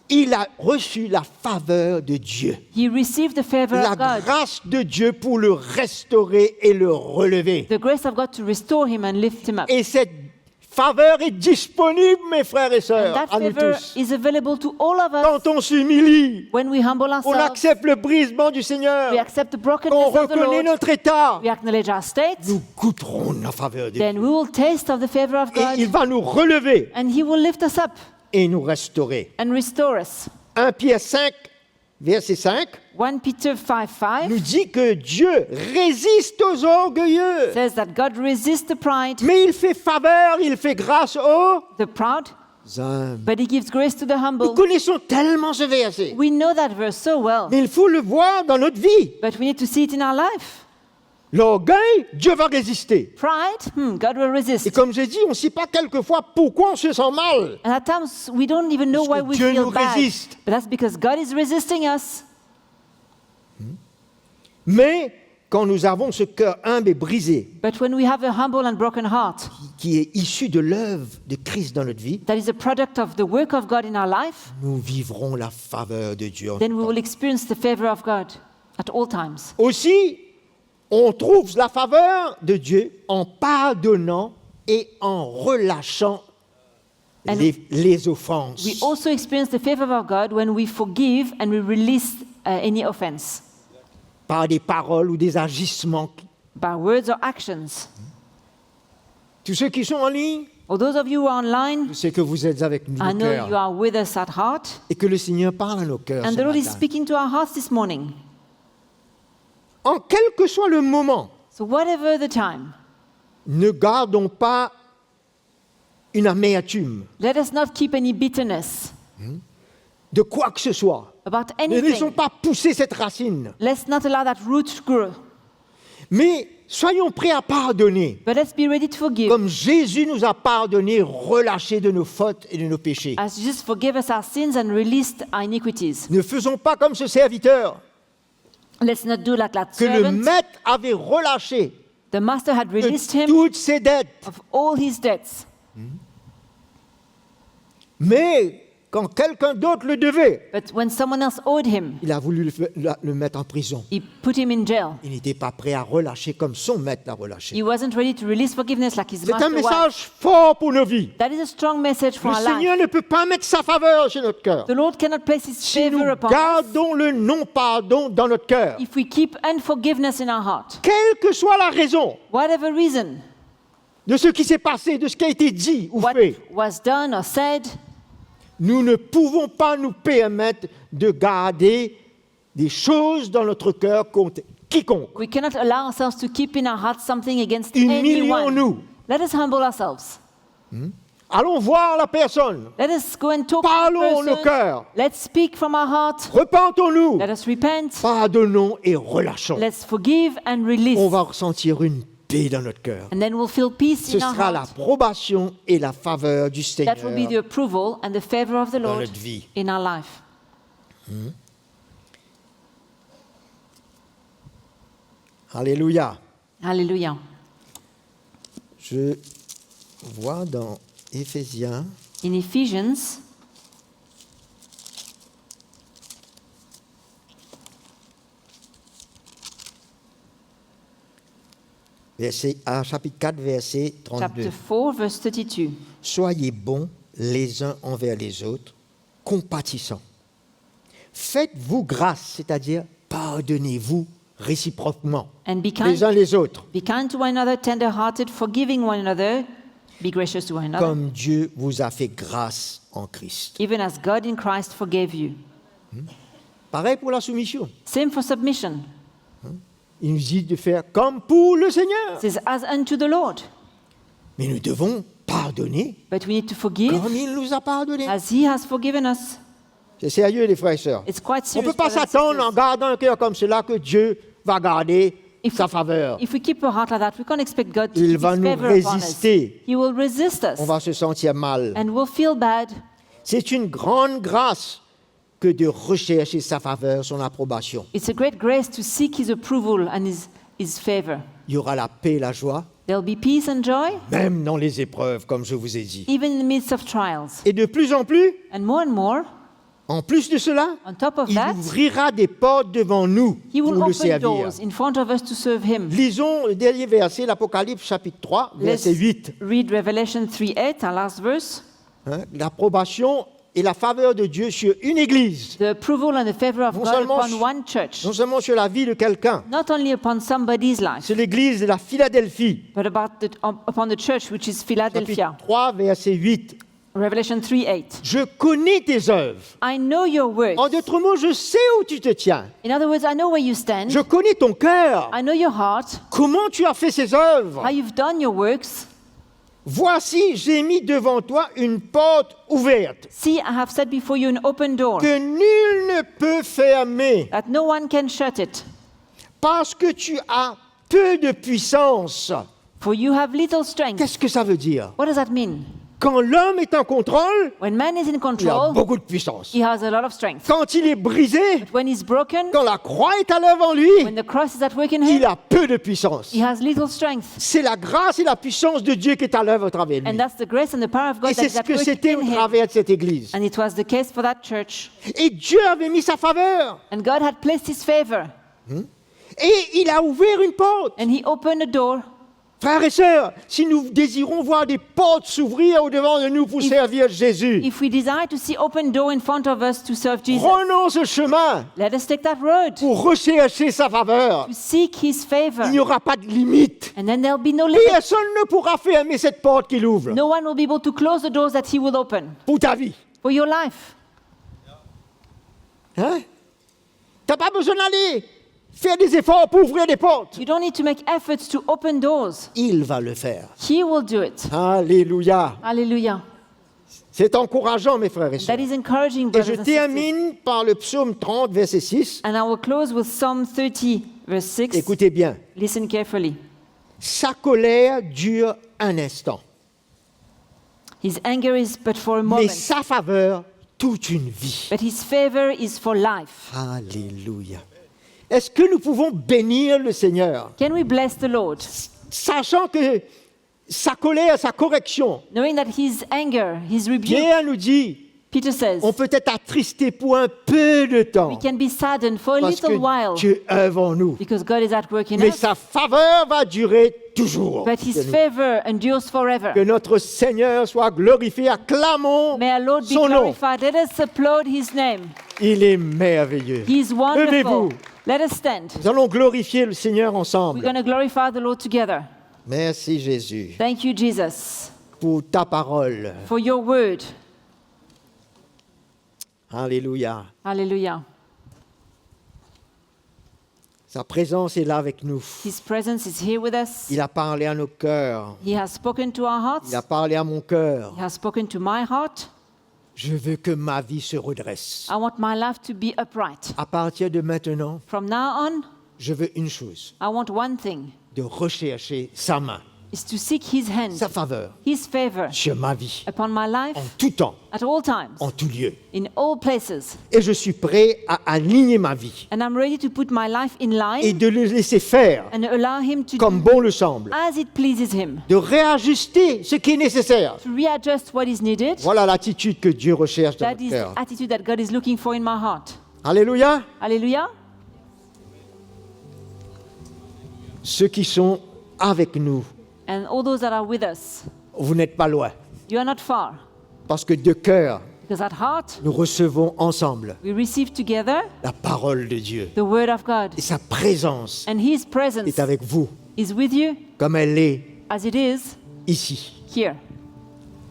Speaker 1: il a reçu la faveur de Dieu,
Speaker 2: he received the favor
Speaker 1: la
Speaker 2: of God,
Speaker 1: grâce de Dieu pour le restaurer et le relever.
Speaker 2: the grace of God to restore him and lift him up.
Speaker 1: Et cette faveur est disponible, mes frères et sœurs,
Speaker 2: That
Speaker 1: à nous
Speaker 2: favor
Speaker 1: tous.
Speaker 2: is available to all of us
Speaker 1: Quand on s'humilie,
Speaker 2: when we humble
Speaker 1: on
Speaker 2: ourselves,
Speaker 1: accepte le brisement du Seigneur,
Speaker 2: we accept the
Speaker 1: quand on
Speaker 2: brokenness of the
Speaker 1: reconnaît
Speaker 2: Lord,
Speaker 1: notre état,
Speaker 2: we acknowledge our state,
Speaker 1: nous goûterons la faveur de
Speaker 2: then
Speaker 1: Dieu.
Speaker 2: we will taste of the favor of
Speaker 1: Et il
Speaker 2: God,
Speaker 1: va nous relever
Speaker 2: and he will lift us up
Speaker 1: et nous restaurer.
Speaker 2: and restore us.
Speaker 1: 1 Pierre 5, verset 5,
Speaker 2: 1 Peter 5:5
Speaker 1: nous dit que Dieu résiste aux orgueilleux,
Speaker 2: says that God resists the pride,
Speaker 1: mais il fait faveur, il fait grâce aux
Speaker 2: the proud,
Speaker 1: humbles.
Speaker 2: but he gives grace to the
Speaker 1: Nous
Speaker 2: humble.
Speaker 1: connaissons tellement ce verset,
Speaker 2: We know that verse so well,
Speaker 1: mais il faut le voir dans notre vie.
Speaker 2: but we need to see it in our life.
Speaker 1: L'orgueil, Dieu va résister.
Speaker 2: Pride, God will
Speaker 1: Et
Speaker 2: resist.
Speaker 1: comme j'ai dit, on ne sait pas quelquefois pourquoi on se sent mal.
Speaker 2: And at times we don't even know
Speaker 1: Parce
Speaker 2: why
Speaker 1: que
Speaker 2: we
Speaker 1: Dieu
Speaker 2: feel
Speaker 1: nous
Speaker 2: bad.
Speaker 1: résiste.
Speaker 2: But that's because God is resisting us.
Speaker 1: Mais quand nous avons ce cœur humble et brisé,
Speaker 2: But when we have a humble and broken heart,
Speaker 1: qui est issu de l'œuvre de Christ dans notre vie,
Speaker 2: that is a product of the work of God in our life,
Speaker 1: nous vivrons la faveur de Dieu.
Speaker 2: then we will experience the favor of God at all times.
Speaker 1: Aussi, on trouve la faveur de Dieu en pardonnant et en relâchant
Speaker 2: And
Speaker 1: les offenses.
Speaker 2: We also experience the favor of God when we forgive and we release any offense
Speaker 1: Par des paroles ou des agissements.
Speaker 2: by words or actions.
Speaker 1: Tous ceux qui sont en ligne,
Speaker 2: For those of you who are online,
Speaker 1: je sais que vous êtes avec nous
Speaker 2: I
Speaker 1: au
Speaker 2: know you
Speaker 1: cœur
Speaker 2: are with us at heart,
Speaker 1: et que le Seigneur parle à nos cœurs
Speaker 2: and
Speaker 1: ce
Speaker 2: the Lord is
Speaker 1: matin.
Speaker 2: speaking to our hearts this morning.
Speaker 1: En quel que soit le moment,
Speaker 2: So whatever the time,
Speaker 1: ne gardons pas une amertume
Speaker 2: let us not keep any bitterness
Speaker 1: de quoi que ce soit.
Speaker 2: about
Speaker 1: Ne laissons
Speaker 2: anything.
Speaker 1: pas pousser cette racine.
Speaker 2: Let's not allow that root to grow,
Speaker 1: Mais soyons prêts à pardonner.
Speaker 2: but let's be ready to forgive.
Speaker 1: Comme Jésus nous a pardonné, relâchés de nos fautes et de nos péchés.
Speaker 2: As Jesus forgave us our sins and released our iniquities.
Speaker 1: Ne faisons pas comme ce serviteur
Speaker 2: Let's not do like that
Speaker 1: que le
Speaker 2: servant.
Speaker 1: maître avait relâché
Speaker 2: The master had released
Speaker 1: de
Speaker 2: him
Speaker 1: toutes ses dettes.
Speaker 2: of all his debts.
Speaker 1: Mais quand quelqu'un d'autre le devait,
Speaker 2: But when someone else owed him,
Speaker 1: il a voulu le mettre en prison.
Speaker 2: he put him in jail.
Speaker 1: Il n'était pas prêt à relâcher comme son maître l'a relâché.
Speaker 2: He wasn't ready to release forgiveness like his
Speaker 1: C'est un
Speaker 2: master was.
Speaker 1: message fort pour nos vies.
Speaker 2: That is a strong message for
Speaker 1: Le
Speaker 2: our
Speaker 1: Seigneur
Speaker 2: life.
Speaker 1: ne peut pas mettre sa faveur chez notre cœur.
Speaker 2: The Lord cannot place his
Speaker 1: Si nous
Speaker 2: favor upon us
Speaker 1: gardons le non-pardon dans notre cœur,
Speaker 2: if we keep unforgiveness in our heart.
Speaker 1: quelle que soit la raison
Speaker 2: Whatever reason,
Speaker 1: de ce qui s'est passé, de ce qui a été dit ou
Speaker 2: what
Speaker 1: fait,
Speaker 2: was done or said,
Speaker 1: nous ne pouvons pas nous permettre de garder des choses dans notre cœur contre quiconque.
Speaker 2: we cannot allow ourselves to keep in our hearts something against anyone.
Speaker 1: Humilions-nous.
Speaker 2: Let us humble ourselves.
Speaker 1: Allons voir la personne.
Speaker 2: Let us go and talk to
Speaker 1: Parlons
Speaker 2: the
Speaker 1: nos
Speaker 2: person.
Speaker 1: cœurs.
Speaker 2: Let's speak from our heart.
Speaker 1: Repentons-nous.
Speaker 2: Let us repent.
Speaker 1: Pardonnons et relâchons.
Speaker 2: Let's forgive and release.
Speaker 1: On va ressentir une paix dans notre cœur.
Speaker 2: And then we'll feel peace
Speaker 1: Ce
Speaker 2: in our
Speaker 1: sera
Speaker 2: heart.
Speaker 1: l'approbation et la faveur du Seigneur
Speaker 2: That will be the approval and the favor of the
Speaker 1: dans
Speaker 2: Lord
Speaker 1: notre vie.
Speaker 2: in our life.
Speaker 1: Alléluia.
Speaker 2: Hallelujah.
Speaker 1: Je vois dans Éphésiens,
Speaker 2: In Ephesians,
Speaker 1: chapitre 4, verset 32.
Speaker 2: chapter 4, verse 32.
Speaker 1: Soyez bons les uns envers les autres, compatissants. Faites-vous grâce, c'est-à-dire pardonnez-vous réciproquement,
Speaker 2: And be
Speaker 1: les uns
Speaker 2: kind,
Speaker 1: les autres,
Speaker 2: be kind to one another, tender-hearted, forgiving one another, be gracious to one another,
Speaker 1: comme Dieu vous a fait grâce en Christ.
Speaker 2: even as God in Christ forgave you.
Speaker 1: Pareil pour la soumission.
Speaker 2: Same for submission.
Speaker 1: Il nous dit de faire comme pour le Seigneur.
Speaker 2: It says, as unto the Lord.
Speaker 1: Mais nous devons pardonner
Speaker 2: But we need to forgive
Speaker 1: comme il nous a pardonné.
Speaker 2: as He has forgiven us.
Speaker 1: C'est sérieux, les frères et sœurs.
Speaker 2: It's quite
Speaker 1: On ne
Speaker 2: serious.
Speaker 1: peut pas
Speaker 2: brothers and
Speaker 1: s'attendre en
Speaker 2: sisters.
Speaker 1: gardant un cœur comme cela que Dieu va garder
Speaker 2: If
Speaker 1: sa
Speaker 2: we-
Speaker 1: faveur.
Speaker 2: If we keep a heart like that, we can't expect God to
Speaker 1: Il
Speaker 2: keep
Speaker 1: va
Speaker 2: His
Speaker 1: nous
Speaker 2: favor upon us.
Speaker 1: résister.
Speaker 2: He will resist us,
Speaker 1: On va se sentir mal.
Speaker 2: and we'll feel bad.
Speaker 1: C'est une grande grâce que de rechercher sa faveur, son approbation.
Speaker 2: It's a great grace to seek His approval and His favor.
Speaker 1: Il y aura la paix et la joie,
Speaker 2: There'll be peace and joy,
Speaker 1: même dans les épreuves, comme je vous ai dit.
Speaker 2: even in the midst of trials.
Speaker 1: Et de plus en plus,
Speaker 2: And more,
Speaker 1: en plus de cela,
Speaker 2: on top of
Speaker 1: il
Speaker 2: that,
Speaker 1: ouvrira des portes devant nous
Speaker 2: He will
Speaker 1: pour le
Speaker 2: open
Speaker 1: servir.
Speaker 2: doors in front of us to serve Him.
Speaker 1: Lisons le dernier verset, l'Apocalypse chapitre 3,
Speaker 2: Let's
Speaker 1: verset 8.
Speaker 2: read Revelation 3:8, our last verse.
Speaker 1: L'approbation et la faveur de Dieu sur une église,
Speaker 2: The approval and the favor of
Speaker 1: Non
Speaker 2: God
Speaker 1: seulement
Speaker 2: upon one church,
Speaker 1: non seulement sur la vie de quelqu'un,
Speaker 2: not only upon somebody's life,
Speaker 1: c'est l'église de la Philadelphie,
Speaker 2: but upon the church which is Philadelphia.
Speaker 1: chapitre 3, verset 8.
Speaker 2: Revelation 3:8.
Speaker 1: Je connais tes œuvres.
Speaker 2: I know your works.
Speaker 1: En d'autres mots, je sais où tu te tiens.
Speaker 2: In other words, I know where you stand.
Speaker 1: Je connais ton cœur.
Speaker 2: I know your heart,
Speaker 1: Comment tu as fait ces œuvres?
Speaker 2: how you've done your works.
Speaker 1: Voici, j'ai mis devant toi une porte ouverte
Speaker 2: See, I have set before you an open door,
Speaker 1: que nul ne peut fermer
Speaker 2: that no one can shut it.
Speaker 1: parce que tu as peu de puissance.
Speaker 2: For you have little strength.
Speaker 1: Qu'est-ce que ça veut dire?
Speaker 2: What does that mean?
Speaker 1: Quand l'homme est en contrôle,
Speaker 2: When man is in
Speaker 1: il a
Speaker 2: control,
Speaker 1: beaucoup de puissance.
Speaker 2: he has a lot of strength.
Speaker 1: Quand il est brisé,
Speaker 2: When he's broken,
Speaker 1: quand la croix est à l'œuvre en lui,
Speaker 2: when the cross is at work in
Speaker 1: il
Speaker 2: him,
Speaker 1: a peu de puissance.
Speaker 2: he has little strength.
Speaker 1: C'est la grâce et la puissance de Dieu qui est à l'œuvre au travers de
Speaker 2: And
Speaker 1: lui.
Speaker 2: that's the grace and the power of God
Speaker 1: Et
Speaker 2: that
Speaker 1: c'est
Speaker 2: is
Speaker 1: ce
Speaker 2: at
Speaker 1: que
Speaker 2: work
Speaker 1: c'était
Speaker 2: in
Speaker 1: au
Speaker 2: him.
Speaker 1: travers de cette église.
Speaker 2: And it was the case for that church.
Speaker 1: Et Dieu avait mis sa faveur.
Speaker 2: And God had placed His favor.
Speaker 1: Et il a ouvert une porte.
Speaker 2: And He opened a door.
Speaker 1: Frères et sœurs, si nous désirons voir des portes s'ouvrir au-devant de nous pour servir Jésus,
Speaker 2: If we desire to see open door in front of us to serve Jesus,
Speaker 1: prenons ce chemin
Speaker 2: let us take that road
Speaker 1: pour rechercher sa faveur.
Speaker 2: to seek His favor.
Speaker 1: Il n'y aura pas de limite.
Speaker 2: And then there'll be no
Speaker 1: Et
Speaker 2: limit.
Speaker 1: personne ne pourra fermer cette porte qu'il ouvre
Speaker 2: No one will be able to close the doors that He will open
Speaker 1: pour ta vie.
Speaker 2: for your life.
Speaker 1: Hein? Tu n'as pas besoin d'aller faire des efforts pour ouvrir des portes.
Speaker 2: You don't need to make efforts to open doors.
Speaker 1: Il va le faire.
Speaker 2: He will do it.
Speaker 1: Alléluia.
Speaker 2: Hallelujah.
Speaker 1: C'est encourageant, mes frères et sœurs.
Speaker 2: That is encouraging,
Speaker 1: Et
Speaker 2: brothers
Speaker 1: je
Speaker 2: and sisters.
Speaker 1: termine par le psaume 30, verset 6.
Speaker 2: And I will close with Psalm 30, verse 6.
Speaker 1: Écoutez bien.
Speaker 2: Listen carefully.
Speaker 1: Sa colère dure un instant,
Speaker 2: His anger is but for a
Speaker 1: mais
Speaker 2: moment,
Speaker 1: sa faveur, toute une vie.
Speaker 2: but His favor is for life.
Speaker 1: Alléluia. Est-ce que nous pouvons bénir le Seigneur,
Speaker 2: Can we bless the Lord,
Speaker 1: sachant que sa colère, sa correction,
Speaker 2: knowing that His anger, His rebuke,
Speaker 1: Pierre nous dit,
Speaker 2: Peter says,
Speaker 1: On peut être attristé pour un peu de temps
Speaker 2: we can be saddened for a
Speaker 1: parce
Speaker 2: little while
Speaker 1: que Dieu œuvre en nous.
Speaker 2: because God is at work in
Speaker 1: Mais
Speaker 2: us,
Speaker 1: sa faveur va durer toujours.
Speaker 2: but His
Speaker 1: chez nous.
Speaker 2: favor endures forever.
Speaker 1: Que notre Seigneur soit glorifié. Acclamons
Speaker 2: May our Lord be
Speaker 1: son nom.
Speaker 2: glorified. Let us applaud His name.
Speaker 1: Il est merveilleux.
Speaker 2: He is wonderful.
Speaker 1: Levez-vous.
Speaker 2: Let us stand.
Speaker 1: Nous allons glorifier le Seigneur
Speaker 2: We're
Speaker 1: ensemble.
Speaker 2: going to glorify the Lord together.
Speaker 1: Merci Jésus
Speaker 2: Thank you, Jesus,
Speaker 1: pour ta parole.
Speaker 2: for your word.
Speaker 1: Alléluia.
Speaker 2: Hallelujah.
Speaker 1: Sa présence est là avec nous.
Speaker 2: His presence is here with us.
Speaker 1: Il a parlé à nos cœurs.
Speaker 2: He has spoken to our hearts.
Speaker 1: Il a parlé à mon cœur.
Speaker 2: He has spoken to my heart.
Speaker 1: Je veux que ma vie se redresse.
Speaker 2: I want my life to be upright.
Speaker 1: À partir de maintenant,
Speaker 2: From now on,
Speaker 1: je veux une chose,
Speaker 2: I want one thing,
Speaker 1: de rechercher sa main,
Speaker 2: is to seek His hand,
Speaker 1: sa faveur
Speaker 2: His favor
Speaker 1: sur ma vie,
Speaker 2: upon my life
Speaker 1: en tout temps,
Speaker 2: at all times,
Speaker 1: en tout lieu.
Speaker 2: in all places.
Speaker 1: Et je suis prêt à aligner ma vie
Speaker 2: And I'm ready to put my life in
Speaker 1: et
Speaker 2: line
Speaker 1: de le laisser faire
Speaker 2: and allow Him to
Speaker 1: comme
Speaker 2: do
Speaker 1: bon le semble,
Speaker 2: as it pleases Him,
Speaker 1: de réajuster ce qui est nécessaire.
Speaker 2: to readjust what is needed.
Speaker 1: Voilà l'attitude que Dieu recherche dans
Speaker 2: That
Speaker 1: notre
Speaker 2: is
Speaker 1: cœur.
Speaker 2: the attitude that God is looking for in my heart.
Speaker 1: Alléluia.
Speaker 2: Hallelujah.
Speaker 1: Ceux qui sont avec nous,
Speaker 2: And all those that are with us,
Speaker 1: vous n'êtes pas loin,
Speaker 2: you are not far.
Speaker 1: parce que de cœur,
Speaker 2: Because at heart,
Speaker 1: nous recevons ensemble
Speaker 2: we receive together
Speaker 1: la parole de Dieu.
Speaker 2: the word of God.
Speaker 1: Et sa présence
Speaker 2: And His presence
Speaker 1: est avec vous,
Speaker 2: is with you
Speaker 1: comme elle est
Speaker 2: as it is
Speaker 1: ici.
Speaker 2: here.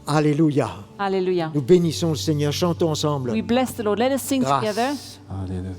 Speaker 1: Alléluia.
Speaker 2: Hallelujah.
Speaker 1: Nous bénissons le Seigneur, chantons ensemble.
Speaker 2: We bless the Lord. Let us sing together.
Speaker 1: Grâce.
Speaker 3: Hallelujah.